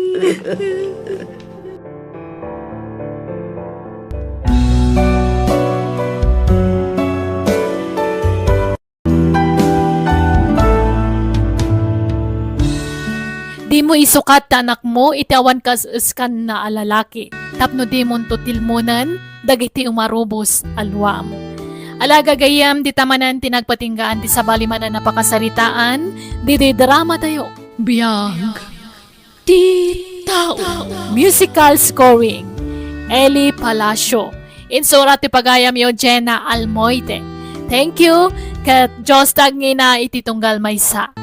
Di mo isukat ta anak mo, itawan ka skan na alalaki. Tapno di mo tutilmunan, dagiti umarubos alwam. Alaga gayam, di tamanan tinagpatinggaan, di sabali man na napakasaritaan, di drama tayo. Biyag. Di tao. Musical scoring. Eli Palacio. Insura ti pagayam yo Jenna Almoite. Thank you, kat Diyos tag nga na ititunggal maysa.